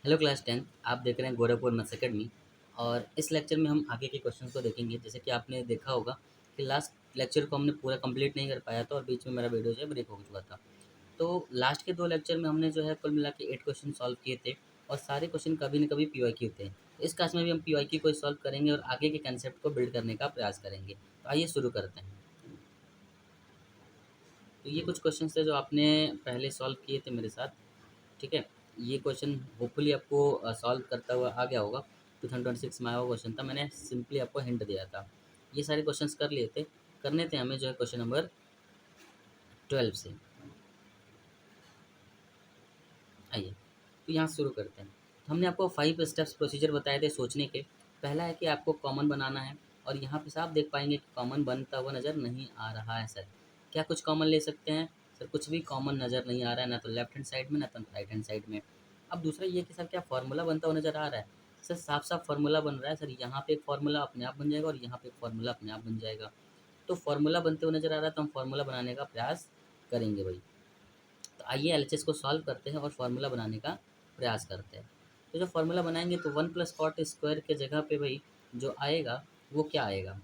Hello class 10। आप देख रहे हैं गोरखपुर मैथ्स अकेडमी। और इस लेक्चर में हम आगे के क्वेश्चन को देखेंगे। जैसे कि आपने देखा होगा कि लास्ट लेक्चर को हमने पूरा कंप्लीट नहीं कर पाया था और बीच में मेरा वीडियो जो है ब्रेक हो चुका था। तो लास्ट के 2 लेक्चर में हमने जो है कुल मिला के 8 क्वेश्चन सॉल्व किए थे और सारे क्वेश्चन कभी न कभी पीवाईक्यू थे। तो इस क्लास में भी हम पीवाईक्यू को सॉल्व करेंगे और आगे के कंसेप्ट को बिल्ड करने का प्रयास करेंगे। तो आइए शुरू करते हैं। तो ये कुछ क्वेश्चन थे जो आपने पहले सॉल्व किए थे मेरे साथ। ठीक है। ये क्वेश्चन होपफुली आपको सॉल्व करता हुआ आ गया होगा। 2026 में आया हुआ क्वेश्चन था, मैंने सिंपली आपको हिंट दिया था। ये सारे क्वेश्चंस कर लिए थे। करने थे हमें जो है क्वेश्चन नंबर 12 से। आइए, तो यहाँ शुरू करते हैं। तो हमने आपको 5 स्टेप्स प्रोसीजर बताए थे सोचने के। पहला है कि आपको कॉमन बनाना है और यहाँ पे साफ देख पाएंगे कि कॉमन बनता हुआ नज़र नहीं आ रहा है सर। क्या कुछ कॉमन ले सकते हैं सर? कुछ भी कॉमन नज़र नहीं आ रहा है, ना तो लेफ्ट हैंड साइड में ना तो राइट हैंड साइड में। अब दूसरा ये कि सर क्या फार्मूला बनता हुआ नज़र आ रहा है? सर साफ साफ फार्मूला बन रहा है सर। यहाँ पे एक फार्मूला अपने आप बन जाएगा और यहाँ पे एक फार्मूला अपने आप बन जाएगा। तो फार्मूला बनते हुए नज़र आ रहा है तो हम फार्मूला बनाने का प्रयास करेंगे भाई। तो आइए एलएचएस को सॉल्व करते हैं और फार्मूला बनाने का प्रयास करते हैं। तो जब फार्मूला बनाएंगे तो 1 + कॉट स्क्वायर के जगह पे भाई जो आएगा वो क्या आएगा?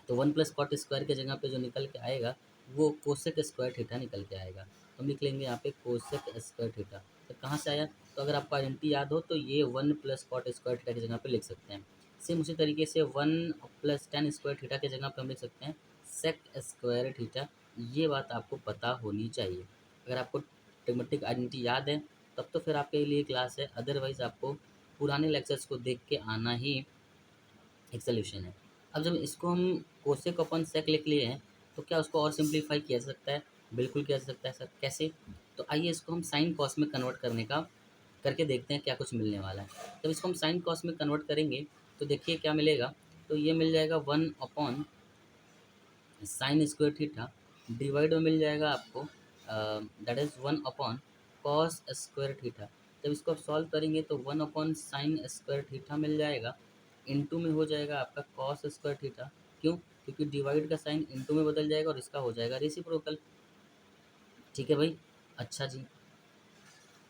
तो 1 + कॉट स्क्वायर के जगह पे जो निकल के आएगा वो कोसेक स्क्वायर थीटा निकल के आएगा। हम लिख लेंगे यहाँ पे कोसेक स्क्वायर थीटा। तो कहाँ से आया? तो अगर आपको आइडेंटिटी याद हो तो ये 1 + कॉट स्क्वायर थीटा की जगह पे लिख सकते हैं। सेम उसी तरीके से 1 + tan स्क्वायर थीटा की जगह पे हम लिख सकते हैं सेक स्क्वायर थीटा। ये बात आपको पता होनी चाहिए। अगर आपको ट्रिग्नोमेट्रिक आइडेंटिटी याद है तब तो फिर आपके लिए क्लास है, अदरवाइज़ आपको पुराने लेक्चर्स को देख के आना ही एक सॉल्यूशन है। अब जब इसको हम कोसेक अपन सेक लिख लिए हैं तो क्या उसको और सिंप्लीफाई किया जा सकता है? बिल्कुल किया जा सकता है सर। कैसे? तो आइए इसको हम साइन कॉस में कन्वर्ट करने का करके देखते हैं क्या कुछ मिलने वाला है। जब इसको हम साइन कॉस में कन्वर्ट करेंगे तो देखिए क्या मिलेगा। तो ये मिल जाएगा 1/sin² थीटा डिवाइड में मिल जाएगा आपको दैट इज़ 1/cos² थीटा। जब इसको आप सॉल्व करेंगे तो 1/sin² थीटा मिल जाएगा। इनटू में हो जाएगा आपका cos² थीटा। क्यों? क्योंकि डिवाइड का साइन इनटू में बदल जाएगा और इसका हो जाएगा रेसिप्रोकल। ठीक है भाई। अच्छा जी।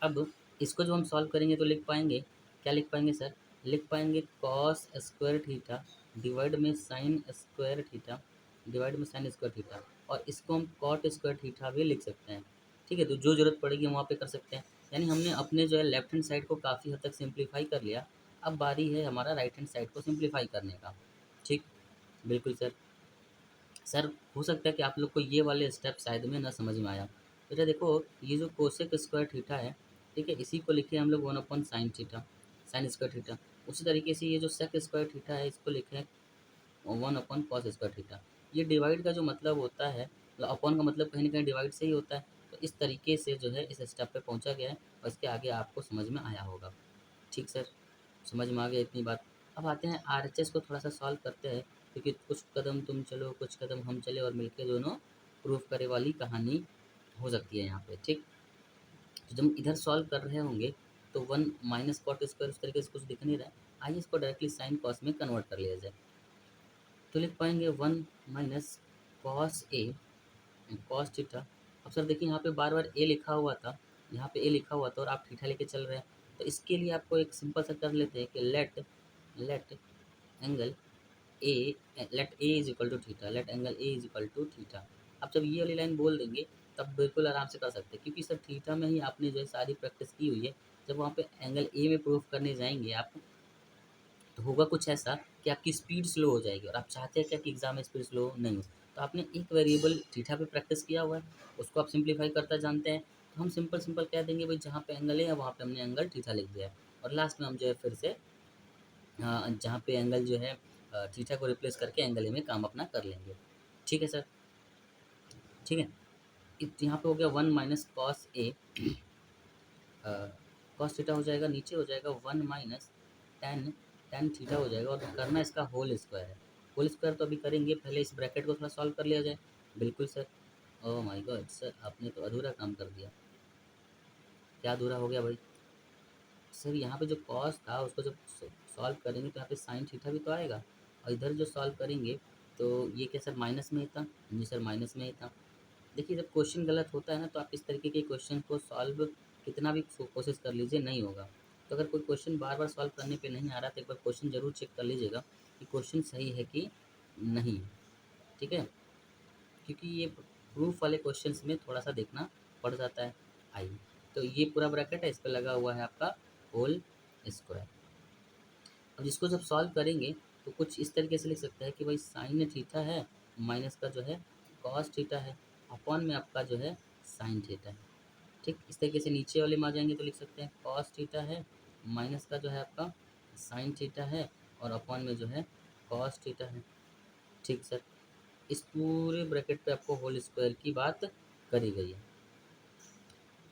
अब इसको जब हम सॉल्व करेंगे तो लिख पाएंगे, क्या लिख पाएंगे सर? लिख पाएंगे cos² थीटा डिवाइड में sin² थीटा डिवाइड में sin² थीटा। और इसको हम cot² थीटा भी लिख सकते हैं। ठीक है, तो जो ज़रूरत पड़ेगी हम वहाँ पे कर सकते हैं। यानी हमने अपने जो है लेफ्ट हैंड साइड को काफ़ी हद तक सिंप्लीफाई कर लिया। अब बारी है हमारा राइट हैंड साइड को सिंप्लीफाई करने का। ठीक, बिल्कुल सर। सर हो सकता है कि आप लोग को ये वाले स्टेप शायद में ना समझ में आया। बेटा देखो, ये जो कोसेक स्क्वायर थीटा है, ठीक है, इसी को लिखे हम लोग 1/sin theta, sine square theta. उसी तरीके से ये जो सेक स्क्वायर थीटा है इसको लिखे 1/cos² थीटा। ये डिवाइड का जो मतलब होता है, मतलब अपॉन का मतलब कहीं न कहीं डिवाइड से ही होता है। तो इस तरीके से जो है इस स्टेप पे पहुँचा गया है और इसके आगे आपको समझ में आया होगा। ठीक सर, समझ में आ गया इतनी बात। अब आते हैं आरएचएस को थोड़ा-सा सॉल्व करते हैं, क्योंकि कुछ कदम तुम चलो, कुछ कदम हम चले और मिलके दोनों प्रूफ करे वाली कहानी हो सकती है यहाँ पे, ठीक? तो जब हम इधर सॉल्व कर रहे होंगे तो 1 - cot² उस तरीके से कुछ दिख नहीं रहा है। आइए इसको डायरेक्टली साइन कॉस में कन्वर्ट कर लिया जाए। तो लिख पाएँगे 1 - cos थीटा। अब सर देखिए यहाँ पे बार-बार ए लिखा हुआ था, यहाँ पे ए लिखा हुआ था और आप थीटा लेके चल रहे हैं। तो इसके लिए आपको एक सिंपल सा कर लेते हैं कि let angle A let A is equal to theta, let angle A is equal to theta. आप जब ये वाली लाइन बोल देंगे तब बिल्कुल आराम से कर सकते हैं, क्योंकि सर थीटा में ही आपने जो है सारी प्रैक्टिस की हुई है। जब वहाँ पे एंगल ए में प्रूफ करने जाएंगे आप तो होगा कुछ ऐसा कि आपकी स्पीड स्लो हो जाएगी और आप चाहते हैं क्या कि एग्जाम में स्पीड स्लो नहीं हो। तो आपने एक वेरिएबल थीटा पे प्रैक्टिस किया हुआ है, उसको आप सिंप्लीफाई करता जानते हैं। तो हम सिंपल सिंपल कह देंगे भाई जहाँ पे एंगल है वहाँ पे हमने एंगल थीटा लिख दिया है। और लास्ट में हम जो है फिर से जहाँ पे एंगल जो है थीटा को रिप्लेस करके एंगल ए में काम अपना कर लेंगे। ठीक है सर। ठीक है। यहाँ पे हो गया 1 - cos A, कॉस थीटा हो जाएगा, नीचे हो जाएगा 1 - टैन थीटा हो जाएगा। और करना इसका होल स्क्वायर है। होल स्क्वायर तो अभी करेंगे, पहले इस ब्रैकेट को थोड़ा सॉल्व कर लिया जाए। बिल्कुल sir. Oh my God sir, आपने तो अधूरा काम कर दिया। क्या अधूरा हो गया भाई? सर यहाँ पे जो कॉस था उसको जब सॉल्व करेंगे तो यहाँ पे साइन थीटा भी तो आएगा। और इधर जो सॉल्व करेंगे तो ये क्या सर माइनस में ही था? जी सर, माइनस में ही था। देखिए जब क्वेश्चन गलत होता है ना तो आप इस तरीके के क्वेश्चन को सॉल्व कितना भी कोशिश कर लीजिए नहीं होगा। तो अगर कोई क्वेश्चन बार बार सॉल्व करने पे नहीं आ रहा तो एक बार क्वेश्चन ज़रूर चेक कर लीजिएगा कि क्वेश्चन सही है कि नहीं है, ठीक है, क्योंकि ये प्रूफ वाले क्वेश्चंस में थोड़ा सा देखना पड़ जाता है। आइए, तो ये पूरा ब्रैकेट है, इस पर लगा हुआ है आपका होल स्क्वायर। अब इसको जब सॉल्व करेंगे तो कुछ इस तरीके से लिख सकते हैं कि भाई साइन थीटा है माइनस का जो है कॉस थीटा है, अपॉन में आपका जो है साइन थीटा है। ठीक इस तरीके से नीचे वाले में आ जाएंगे तो लिख सकते हैं कॉस थीटा है माइनस का जो है आपका साइन थीटा है और अपॉन में जो है कॉस थीटा है। ठीक सर, इस पूरे ब्रैकेट पे आपको होल स्क्वायर की बात करी गई है।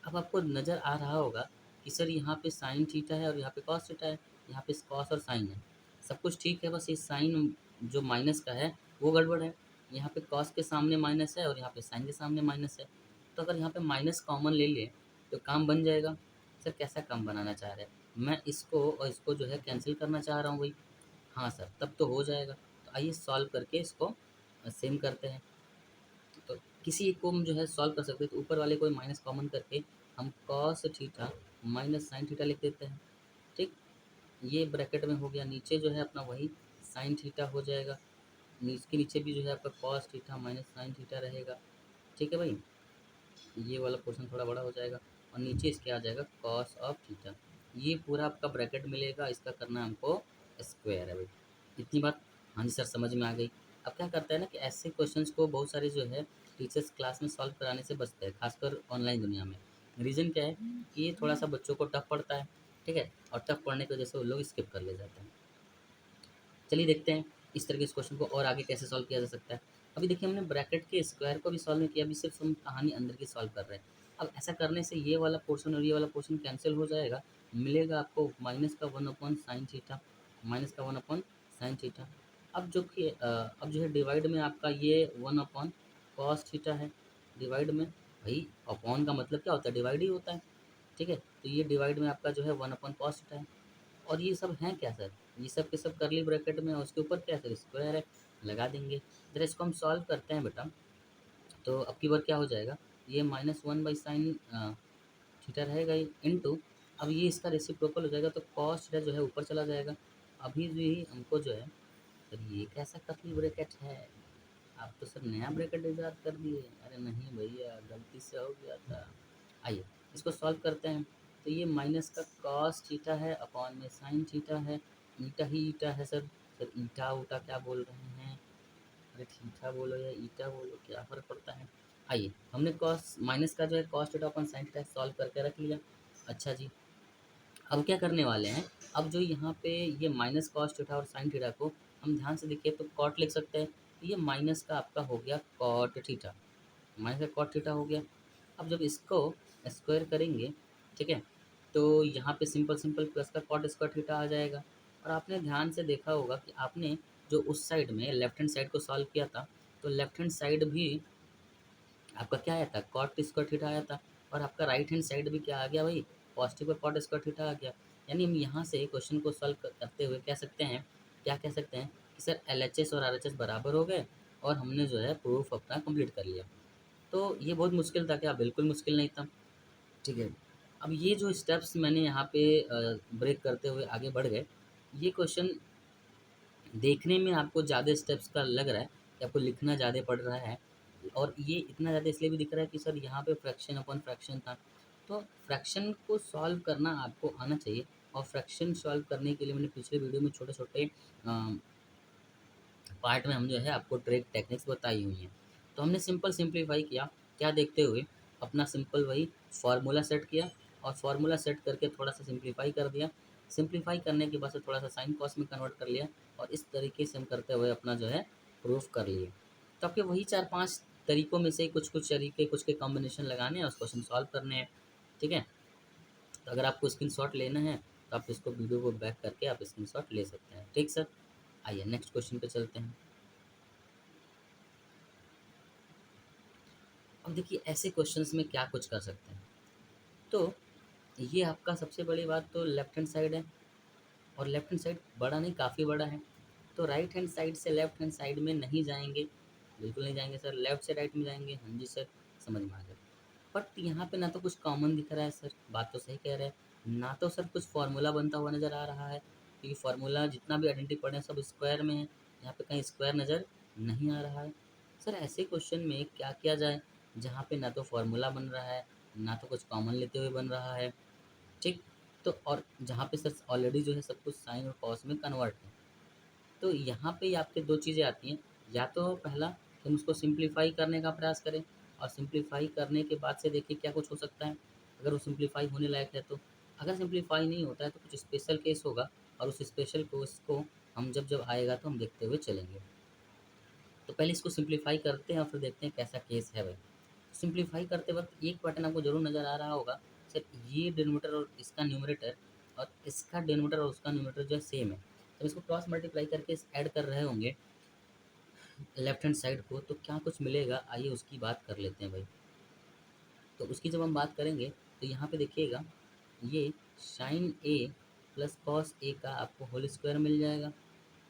अब आपको नज़र आ रहा होगा कि सर यहाँ पे साइन थीटा है और यहाँ पे कॉस थीटा है, यहाँ पे कॉस और साइन है, सब कुछ ठीक है, बस ये साइन जो माइनस का है वो गड़बड़ है। यहाँ पे कॉस के सामने माइनस है और यहाँ पे साइन के सामने माइनस है, तो अगर यहाँ पे माइनस कॉमन ले लिए तो काम बन जाएगा। सर कैसा काम बनाना चाह रहे हैं? मैं इसको और इसको जो है कैंसिल करना चाह रहा हूँ भाई। हाँ सर, तब तो हो जाएगा। तो आइए सॉल्व करके इसको सेम करते हैं। तो किसी एक को हम जो है सॉल्व कर सकते हैं, तो ऊपर वाले को माइनस कॉमन करके हम cos theta minus sine theta लिख देते हैं। ठीक, ये ब्रैकेट में हो गया, नीचे जो है अपना वही साइन थीटा हो जाएगा, इसके नीचे भी जो है आपका cos theta minus sine theta रहेगा। ठीक है भाई, ये वाला पोर्शन थोड़ा बड़ा हो जाएगा और नीचे इसके आ जाएगा कॉस ऑफ थीटा। ये पूरा आपका ब्रैकेट मिलेगा, इसका करना हमको स्क्वायर है भाई। इतनी बात हाँ जी सर समझ में आ गई। अब क्या करता है ना कि ऐसे क्वेश्चंस को बहुत सारे जो है टीचर्स क्लास में सॉल्व कराने से बचते हैं, खासकर ऑनलाइन दुनिया में। रीज़न क्या है कि ये थोड़ा सा बच्चों को टफ पड़ता है, ठीक है, और टफ पढ़ने की वजह से वो लोग स्किप कर ले जाते हैं। चलिए देखते हैं इस तरह के इस क्वेश्चन को और आगे कैसे सॉल्व किया जा सकता है। अभी देखिए हमने ब्रैकेट के स्क्वायर को भी सॉल्व नहीं किया, अभी सिर्फ हम कहानी अंदर की सॉल्व कर रहे हैं। अब ऐसा करने से ये वाला पोर्शन और ये वाला पोर्शन कैंसिल हो जाएगा, मिलेगा आपको माइनस का one upon sine theta, minus का वन अपॉन साइन थीटा। अब जो कि अब जो है डिवाइड में आपका ये वन अपॉन कॉस थीटा है, डिवाइड में भाई अपॉन का मतलब क्या होता है, डिवाइड ही होता है। ठीक है, तो ये डिवाइड में आपका जो है वन अपॉन कॉस थीटा है। और ये सब हैं क्या सर? ये सब के सब करली ब्रैकेट में और उसके ऊपर क्या है सर, स्क्वायर है, लगा देंगे। ज़रा इसको हम सॉल्व करते हैं बेटा, तो अब की बार क्या हो जाएगा, ये minus one by sine theta रहेगा इनटू, अब ये इसका रेसिप्रोकल हो जाएगा तो कॉस थीटा जो है ऊपर चला जाएगा। अभी भी हमको जो है, सर ये कैसा करली ब्रैकेट है, आप तो सर नया ब्रैकेट ईजाद कर दिए। अरे नहीं भैया, गलती से हो गया था। आइए इसको सॉल्व करते हैं। तो ये माइनस का कॉस थीटा है अपॉन में साइन थीटा है, ईटा ही ईटा है सर। सर ईटा ऊटा क्या बोल रहे हैं, अरे थीटा बोलो या ईटा बोलो, क्या फ़र्क पड़ता है। आइए हमने कॉस माइनस का जो है cos theta upon sine theta solve करके रख लिया। अच्छा जी, अब क्या करने वाले हैं, अब जो यहाँ पे ये माइनस कॉस थीटा और साइन थीटा को हम ध्यान से देखिए तो कॉट लिख सकते हैं, तो ये माइनस का आपका हो गया कॉट थीटा, माइनस का कॉट थीटा हो गया। अब जब इसको स्क्वायर करेंगे, ठीक है, तो यहाँ पे सिंपल सिंपल प्लस का कॉट स्क्वायर थीटा आ जाएगा। और आपने ध्यान से देखा होगा कि आपने जो उस साइड में लेफ्ट हैंड साइड को सॉल्व किया था, तो लेफ्ट हैंड साइड भी आपका क्या आया था, कॉट स्क्वायर थीटा आया था। और आपका राइट हैंड साइड भी क्या आ गया भाई, पॉजिटिव कॉट स्क्वायर थीटा आ गया। यानी हम यहाँ से क्वेश्चन को सॉल्व करते हुए कह सकते हैं, क्या कह सकते हैं कि सर एलएचएस और आरएचएस बराबर हो गए और हमने जो है प्रूफ अपना कंप्लीट कर लिया। तो ये बहुत मुश्किल था क्या, बिल्कुल मुश्किल नहीं था। ठीक है, अब ये जो स्टेप्स मैंने यहाँ पे ब्रेक करते हुए आगे बढ़ गए, ये क्वेश्चन देखने में आपको ज़्यादा स्टेप्स का लग रहा है कि आपको लिखना ज़्यादा पड़ रहा है, और ये इतना ज़्यादा इसलिए भी दिख रहा है कि सर यहाँ पे फ्रैक्शन अपॉन फ्रैक्शन था। तो फ्रैक्शन को सॉल्व करना आपको आना चाहिए, और फ्रैक्शन सॉल्व करने के लिए मैंने पिछले वीडियो में छोटे छोटे पार्ट में हम जो है आपको ट्रिक टेक्निक्स बताई हुई हैं। तो हमने सिंपल सिंप्लीफाई किया, क्या देखते हुए, अपना सिंपल वही फार्मूला सेट किया, और फार्मूला सेट करके थोड़ा सा सिंप्लीफाई कर दिया। सिंप्लीफाई करने के बाद से थोड़ा सा साइन कॉस में कन्वर्ट कर लिया, और इस तरीके से हम करते हुए अपना जो है प्रूफ कर लिए। तो आपके वही 4-5 तरीकों में से कुछ कुछ तरीके, कुछ के कॉम्बिनेशन लगाने हैं और क्वेश्चन सॉल्व करने हैं। ठीक है, तो अगर आपको स्क्रीनशॉट लेना है तो आप इसको वीडियो को बैक करके आप स्क्रीनशॉट ले सकते हैं। ठीक सर, आइए नेक्स्ट क्वेश्चन पे चलते हैं। अब देखिए ऐसे क्वेश्चंस में क्या कुछ कर सकते हैं। तो ये आपका सबसे बड़ी बात तो लेफ्ट हैंड साइड है, और लेफ्ट हैंड साइड बड़ा नहीं, काफ़ी बड़ा है। तो राइट हैंड साइड से लेफ्ट हैंड साइड में नहीं जाएंगे, बिल्कुल नहीं जाएंगे सर, लेफ्ट से राइट में जाएंगे। हाँ जी सर, समझ में आ गया। बट यहाँ पे ना तो कुछ कॉमन दिख रहा है सर, बात तो सही कह रहे हैं, ना तो सर कुछ फार्मूला बनता हुआ नज़र आ रहा है, क्योंकि फार्मूला जितना भी आइडेंटिटी पढ़े हैं सब स्क्वायर में है, यहाँ पे कहीं स्क्वायर नज़र नहीं आ रहा है। सर ऐसे क्वेश्चन में क्या किया जाए जहाँ पे ना तो फार्मूला बन रहा है, ना तो कुछ कॉमन लेते हुए बन रहा है, ठीक। तो और जहाँ पे सर ऑलरेडी जो है सब कुछ साइन और कॉस में कन्वर्ट है, तो यहाँ पे आपके दो चीज़ें आती हैं, या तो पहला कि हम उसको सिंप्लीफाई करने का प्रयास करें, और सिंप्लीफाई करने के बाद से देखिए क्या कुछ हो सकता है, अगर वो सिंप्लीफाई होने लायक है तो। अगर सिंप्लीफाई नहीं होता है तो कुछ स्पेशल केस होगा, और उस स्पेशल केस को हम जब जब आएगा तो हम देखते हुए चलेंगे। तो पहले इसको सिंप्लीफाई करते हैं और फिर देखते हैं कैसा केस है भाई। सिंप्लीफाई करते वक्त एक पैटर्न आपको ज़रूर नज़र आ रहा होगा, सर ये डिनोमिनेटर और इसका न्यूमरेटर और इसका डिनोमिनेटर और उसका न्यूमरेटर जो है सेम है, जब इसको क्रॉस मल्टीप्लाई करके ऐड कर रहे होंगे लेफ्ट हैंड साइड को, तो क्या कुछ मिलेगा, आइए उसकी बात कर लेते हैं भाई। तो उसकी जब हम बात करेंगे तो यहाँ पे देखिएगा, ये sign A plus cos A का आपको होल स्क्वायर मिल जाएगा,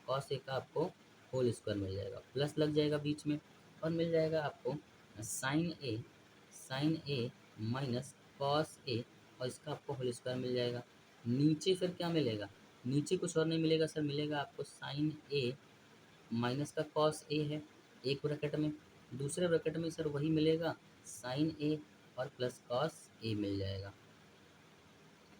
कॉस ए का आपको होल स्क्वायर मिल जाएगा, प्लस लग जाएगा बीच में, और मिल जाएगा आपको sign A minus cos A, और इसका आपको होल स्क्वायर मिल जाएगा। नीचे फिर क्या मिलेगा, नीचे कुछ और नहीं मिलेगा सर, मिलेगा आपको साइन ए माइनस का कॉस ए है एक ब्रैकेट में, दूसरे ब्रैकेट में सर वही मिलेगा साइन ए और प्लस कॉस ए मिल जाएगा,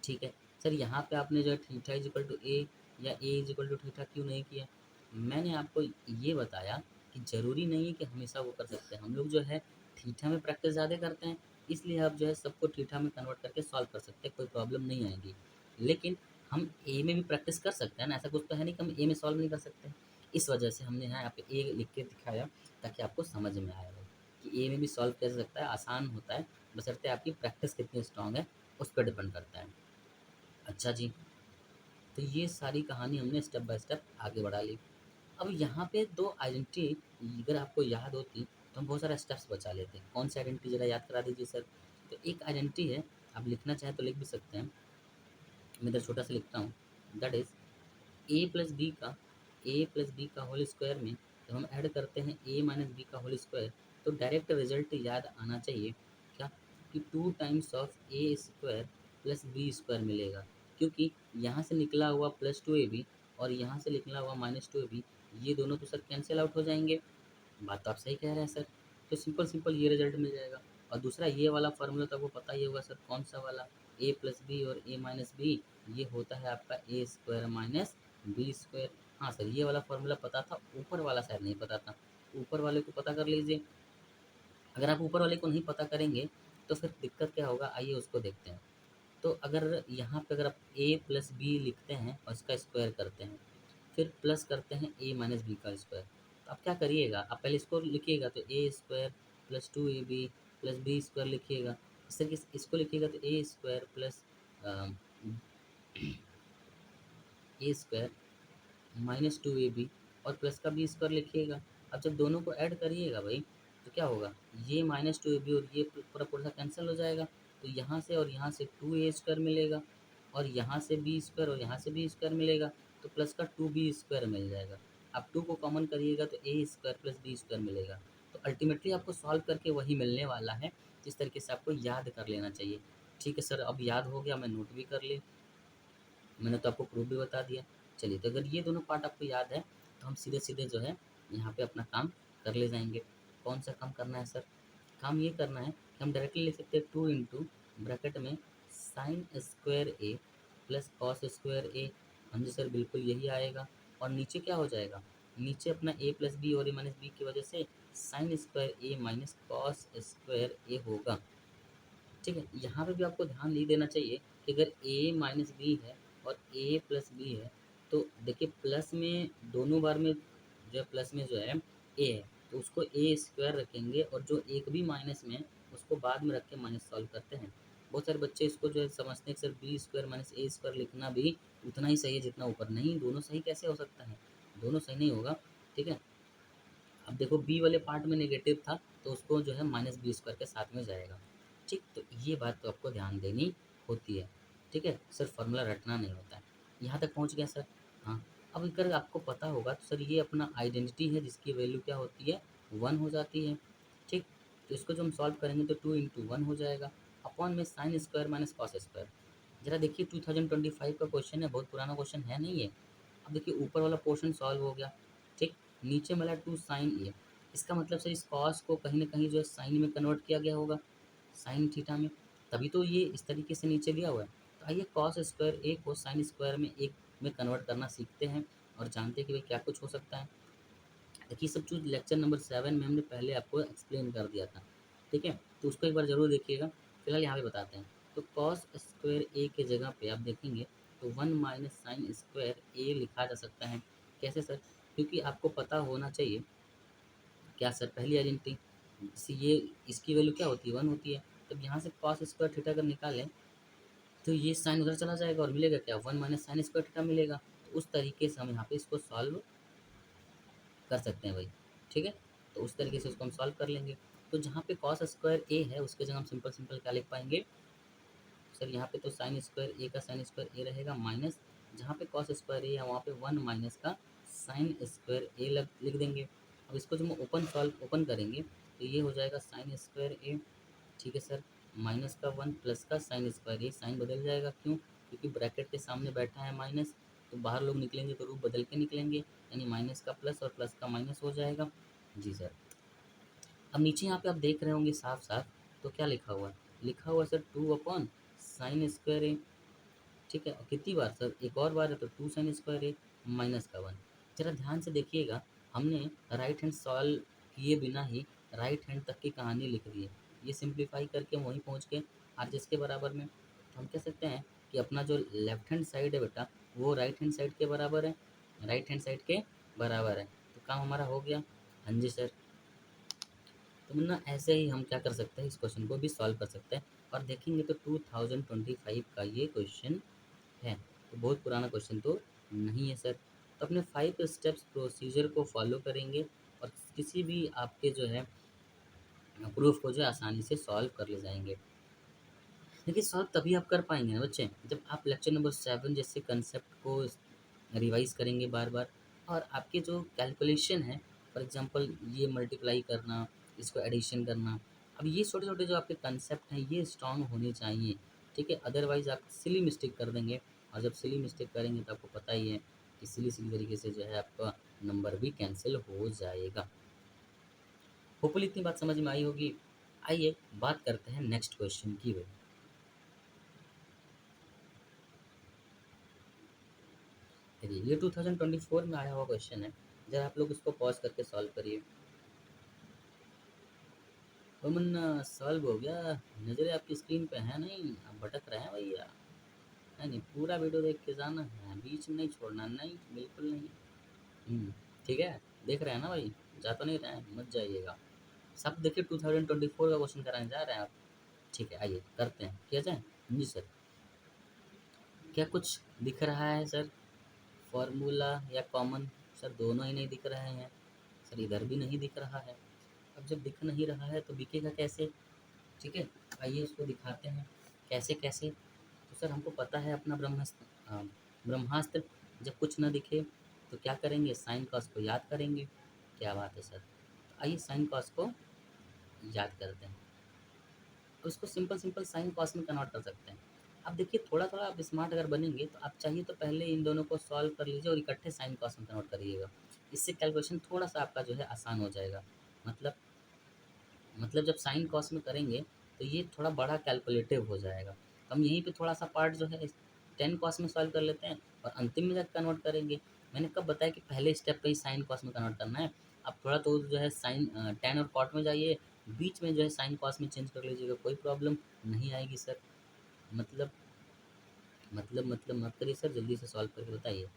ठीक है। सर यहाँ पे आपने जो है थीटा इज इक्वल टू ए या ए इज इक्वल टू थीटा क्यों नहीं किया, मैंने आपको ये बताया कि ज़रूरी नहीं है कि हमेशा वो कर सकते हैं, हम लोग जो है थीटा में प्रैक्टिस ज़्यादा करते हैं, इसलिए आप जो है सबको थीटा में कन्वर्ट करके सॉल्व कर सकते हैं, कोई प्रॉब्लम नहीं आएगी। लेकिन हम ए में भी प्रैक्टिस कर सकते हैं ना, ऐसा कुछ तो है नहीं कि हम ए में सॉल्व नहीं कर सकते। इस वजह से हमने यहाँ पे ए लिख के दिखाया, ताकि आपको समझ में आए हो कि ए में भी सॉल्व कर सकता है, आसान होता है, बशर्ते आपकी प्रैक्टिस कितनी स्ट्रांग है उस पर डिपेंड करता है। अच्छा जी, तो ये सारी कहानी हमने स्टेप बाय स्टेप आगे बढ़ा ली। अब यहाँ पे दो आइडेंटिटी अगर आपको याद होती तो हम बहुत सारे स्टेप्स बचा लेते हैं। कौन सी आइडेंटिटी ज़रा याद करा दीजिए सर। तो एक आइडेंटिटी है, आप लिखना चाहें तो लिख भी सकते हैं, मैं इधर छोटा सा लिखता हूँ, that is A plus B का होल स्क्वायर में जब हम ऐड करते हैं ए माइनस बी का होल स्क्वायर, तो डायरेक्ट रिजल्ट याद आना चाहिए क्या, कि 2 times of A square plus B square मिलेगा, क्योंकि यहाँ से निकला हुआ प्लस टू ए बी और यहाँ से निकला हुआ माइनस टू ए बी, ये दोनों तो सर कैंसिल आउट हो जाएंगे। बात तो आप सही कह रहे हैं सर, तो सिंपल सिंपल ये रिजल्ट मिल जाएगा। और दूसरा ये वाला फार्मूला तो आपको पता ही होगा सर, कौन सा वाला, ए प्लस बी और ए माइनस बी, ये होता है आपका ए स्क्वायर माइनस बी स्क्वायर। हाँ सर, ये वाला फार्मूला पता था, ऊपर वाला शायद नहीं पता था, ऊपर वाले को पता कर लीजिए। अगर आप ऊपर वाले को नहीं पता करेंगे तो फिर दिक्कत क्या होगा, आइए उसको देखते हैं। तो अगर यहाँ पे अगर आप ए प्लस बी लिखते हैं और इसका स्क्वायर करते हैं, फिर प्लस करते हैं ए माइनस बी का स्क्वायर, तो आप क्या करिएगा, आप पहले इसको लिखिएगा तो A square plus two A B plus B square लिखिएगा, इस तरीके से इसको लिखिएगा तो A square plus A square minus two A B और प्लस का बी स्क्वायर लिखिएगा। अब जब दोनों को ऐड करिएगा भाई, तो क्या होगा, ये माइनस टू ए बी और ये पूरा पूरा कैंसिल हो जाएगा, तो यहाँ से और यहाँ से टू ए स्क्वायर मिलेगा, और यहाँ से बी स्क्वायर और यहाँ से बी स्क्वायर मिलेगा, तो प्लस का टू बी स्क्वायर मिल जाएगा। आप टू को कॉमन करिएगा तो A square plus B square मिलेगा। तो अल्टीमेटली आपको सॉल्व करके वही मिलने वाला है, जिस तरीके से आपको याद कर लेना चाहिए। ठीक है सर, अब याद हो गया, मैं नोट भी कर ली, मैंने तो आपको प्रूफ भी बता दिया। चलिए, तो अगर ये दोनों पार्ट आपको याद है तो हम सीधे सीधे जो है यहाँ पे अपना काम कर ले जाएंगे। कौन सा काम करना है सर, काम ये करना है कि हम डायरेक्टली लिख सकते हैं टू इंटू ब्रैकेट में साइन स्क्वायर ए प्लस कॉस स्क्वायर ए। हाँ जी सर, बिल्कुल यही आएगा। और नीचे क्या हो जाएगा, नीचे अपना ए प्लस बी और ए माइनस बी की वजह से साइन स्क्वायर ए माइनस कॉस स्क्वायर ए होगा। ठीक है, यहाँ पे भी आपको ध्यान नहीं देना चाहिए कि अगर ए माइनस बी है और ए प्लस बी है, तो देखिए प्लस में दोनों बार में जो है प्लस में जो है ए है, तो उसको ए स्क्वायर रखेंगे, और जो एक भी माइनस में है उसको बाद में रख के माइनस सॉल्व करते हैं। बहुत सारे बच्चे इसको जो है समझते हैं कि सर बी स्क्वायर माइनस ए स्क्वायर लिखना भी उतना ही सही है जितना ऊपर, नहीं, दोनों सही कैसे हो सकता है, दोनों सही नहीं होगा। ठीक है, अब देखो बी वाले पार्ट में नेगेटिव था, तो उसको जो है माइनस बी स्क्वायर के साथ में जाएगा। ठीक, तो ये बात तो आपको ध्यान देनी होती है। ठीक है, सिर्फ फार्मूला रटना नहीं होता है। यहाँ तक पहुँच गया सर। हाँ, अब अगर आपको पता होगा तो सर ये अपना आइडेंटिटी है जिसकी वैल्यू क्या होती है, वन हो जाती है। ठीक, तो इसको जो हम सॉल्व करेंगे तो 2 × 1 हो जाएगा, अपॉन में sine square minus cos square. जरा देखिए 2025 का क्वेश्चन है, बहुत पुराना क्वेश्चन है नहीं है। अब देखिए ऊपर वाला पोर्शन सॉल्व हो गया, ठीक। नीचे मिला 2 साइन ए, इसका मतलब सर इस कॉस को कहीं ना कहीं जो है साइन में कन्वर्ट किया गया होगा, साइन थीटा में, तभी तो ये इस तरीके से नीचे लिया हुआ है। तो आइए कॉस स्क्वायर ए को साइन स्क्वायर में एक में कन्वर्ट करना सीखते हैं और जानते हैं कि भाई क्या कुछ हो सकता है। देखिए सब चीज़ लेक्चर नंबर 7 में हमने पहले आपको एक्सप्लेन कर दिया था, ठीक है, तो उसको एक बार ज़रूर देखिएगा। फिलहाल यहाँ पे बताते हैं। तो कॉस स्क्वायर ए के जगह पे आप देखेंगे तो 1 माइनस साइन स्क्वायर ए लिखा जा सकता है। कैसे सर? क्योंकि आपको पता होना चाहिए क्या सर, पहली आइडेंटिटी ये, इसकी वैल्यू क्या होती है, 1 होती है। तब यहाँ से कॉस स्क्वायर थीटा अगर निकालें तो ये साइन उधर चला जाएगा और मिलेगा क्या, 1 माइनस साइन स्क्वायर थीटा मिलेगा। तो उस तरीके से हम यहाँ पे इसको सॉल्व कर सकते हैं भाई, ठीक है। तो उस तरीके से इसको हम सॉल्व कर लेंगे। तो जहाँ पे कॉस स्क्वायर ए है उसके जगह हम सिंपल सिंपल क्या लिख पाएंगे सर, यहाँ पे तो साइन स्क्वायर ए का साइन स्क्वायर ए रहेगा माइनस, जहाँ पे कॉस स्क्वायर ए है वहाँ पे 1 माइनस का साइन स्क्वायर ए लिख देंगे। अब इसको जब हम ओपन करेंगे तो ये हो जाएगा साइन स्क्वायर ए, ठीक है सर, माइनस का 1 प्लस का साइन स्क्वायर ए, साइन बदल जाएगा क्यों, क्योंकि ब्रैकेट के सामने बैठा है माइनस, तो बाहर लोग निकलेंगे तो रूप बदल के निकलेंगे, यानी माइनस का प्लस और प्लस का माइनस हो जाएगा। जी सर। अब नीचे यहाँ पे आप देख रहे होंगे साफ साफ, तो क्या लिखा हुआ है, लिखा हुआ है सर 2 अपॉन साइन स्क्वायर ए, ठीक है। और कितनी बार सर, एक और बार है, तो 2 साइन स्क्वायर ए माइनस का 1। जरा ध्यान से देखिएगा, हमने राइट हैंड सॉल्व किए बिना ही राइट हैंड तक की कहानी लिख दी है। ये सिंप्लीफाई करके हम वहीं पहुँच के आर जिसके बराबर में, तो हम कह सकते हैं कि अपना जो लेफ्ट हैंड साइड है बेटा वो राइट हैंड साइड के बराबर है, राइट हैंड साइड के बराबर है। तो काम हमारा हो गया। हाँ जी सर। तो ना ऐसे ही हम क्या कर सकते हैं, इस क्वेश्चन को भी सॉल्व कर सकते हैं। और देखेंगे तो 2025 का ये क्वेश्चन है, तो बहुत पुराना क्वेश्चन तो नहीं है सर। तो अपने 5 स्टेप्स प्रोसीजर को फॉलो करेंगे और किसी भी आपके जो है प्रूफ को जो है आसानी से सॉल्व कर ले जाएंगे। देखिए सॉल्व तभी आप कर पाएंगे ना बच्चे, जब आप लेक्चर नंबर 7 जैसे कंसेप्ट को रिवाइज करेंगे बार बार, और आपके जो कैलकुलेशन है, फॉर एग्जांपल ये मल्टीप्लाई करना, इसको एडिशन करना, अब ये छोटे छोटे जो आपके कंसेप्ट हैं ये स्ट्रांग होने चाहिए, ठीक है। अदरवाइज आप सिली मिस्टेक कर देंगे, और जब सिली मिस्टेक करेंगे तो आपको पता ही है कि सिली सिली तरीके से जो है आपका नंबर भी कैंसिल हो जाएगा। होपफुली इतनी बात समझ में आई होगी। आइए बात करते हैं नेक्स्ट क्वेश्चन की। देखिए ये 2024 में आया हुआ क्वेश्चन है, जरा आप लोग इसको पॉज करके सॉल्व करिए। मुन्ना सॉल्व हो गया, नज़रें आपकी स्क्रीन पे है नहीं, आप भटक रहे हैं भैया। है नहीं, पूरा वीडियो देख के जाना है, बीच में नहीं छोड़ना, नहीं बिल्कुल नहीं। ठीक है, देख रहे हैं ना भाई, जा तो नहीं रहे हैं, मत जाइएगा। सब देखिए 2024 का क्वेश्चन कराने जा रहे हैं आप, ठीक है। आइए करते हैं, किया जाए। जी सर। क्या कुछ दिख रहा है सर, फॉर्मूला या कॉमन? सर दोनों ही नहीं दिख रहे हैं सर, इधर भी नहीं दिख रहा है। अब जब दिख नहीं रहा है तो दिखेगा कैसे, ठीक है। आइए इसको दिखाते हैं कैसे कैसे। तो सर हमको पता है अपना ब्रह्मास्त्र, ब्रह्मास्त्र, जब कुछ ना दिखे तो क्या करेंगे, साइन कॉस को याद करेंगे। क्या बात है सर, तो आइए साइन कॉस को याद करते हैं। तो इसको सिंपल सिंपल साइन कॉस में कन्वर्ट कर सकते हैं। अब देखिए थोड़ा थोड़ा आप स्मार्ट अगर बनेंगे तो आप चाहिए तो पहले इन दोनों को सॉल्व कर लीजिए और इकट्ठे साइन कॉस में कन्वर्ट करिएगा। इससे कैलकुलेशन थोड़ा सा आपका जो है आसान हो जाएगा। मतलब जब साइन कॉस में करेंगे तो ये थोड़ा बड़ा कैलकुलेटिव हो जाएगा। तो हम यहीं पे थोड़ा सा पार्ट जो है टेन कॉस में सॉल्व कर लेते हैं और अंतिम में जाकर कन्वर्ट करेंगे। मैंने कब बताया कि पहले स्टेप पे ही साइन कॉस में कन्वर्ट करना है। अब थोड़ा तो जो है साइन टेन और कॉट में जाइए, बीच में जो है साइन कॉस में चेंज कर लीजिएगा, कोई प्रॉब्लम नहीं आएगी सर। मतलब मत करिए सर, जल्दी से सॉल्व करके बताइए।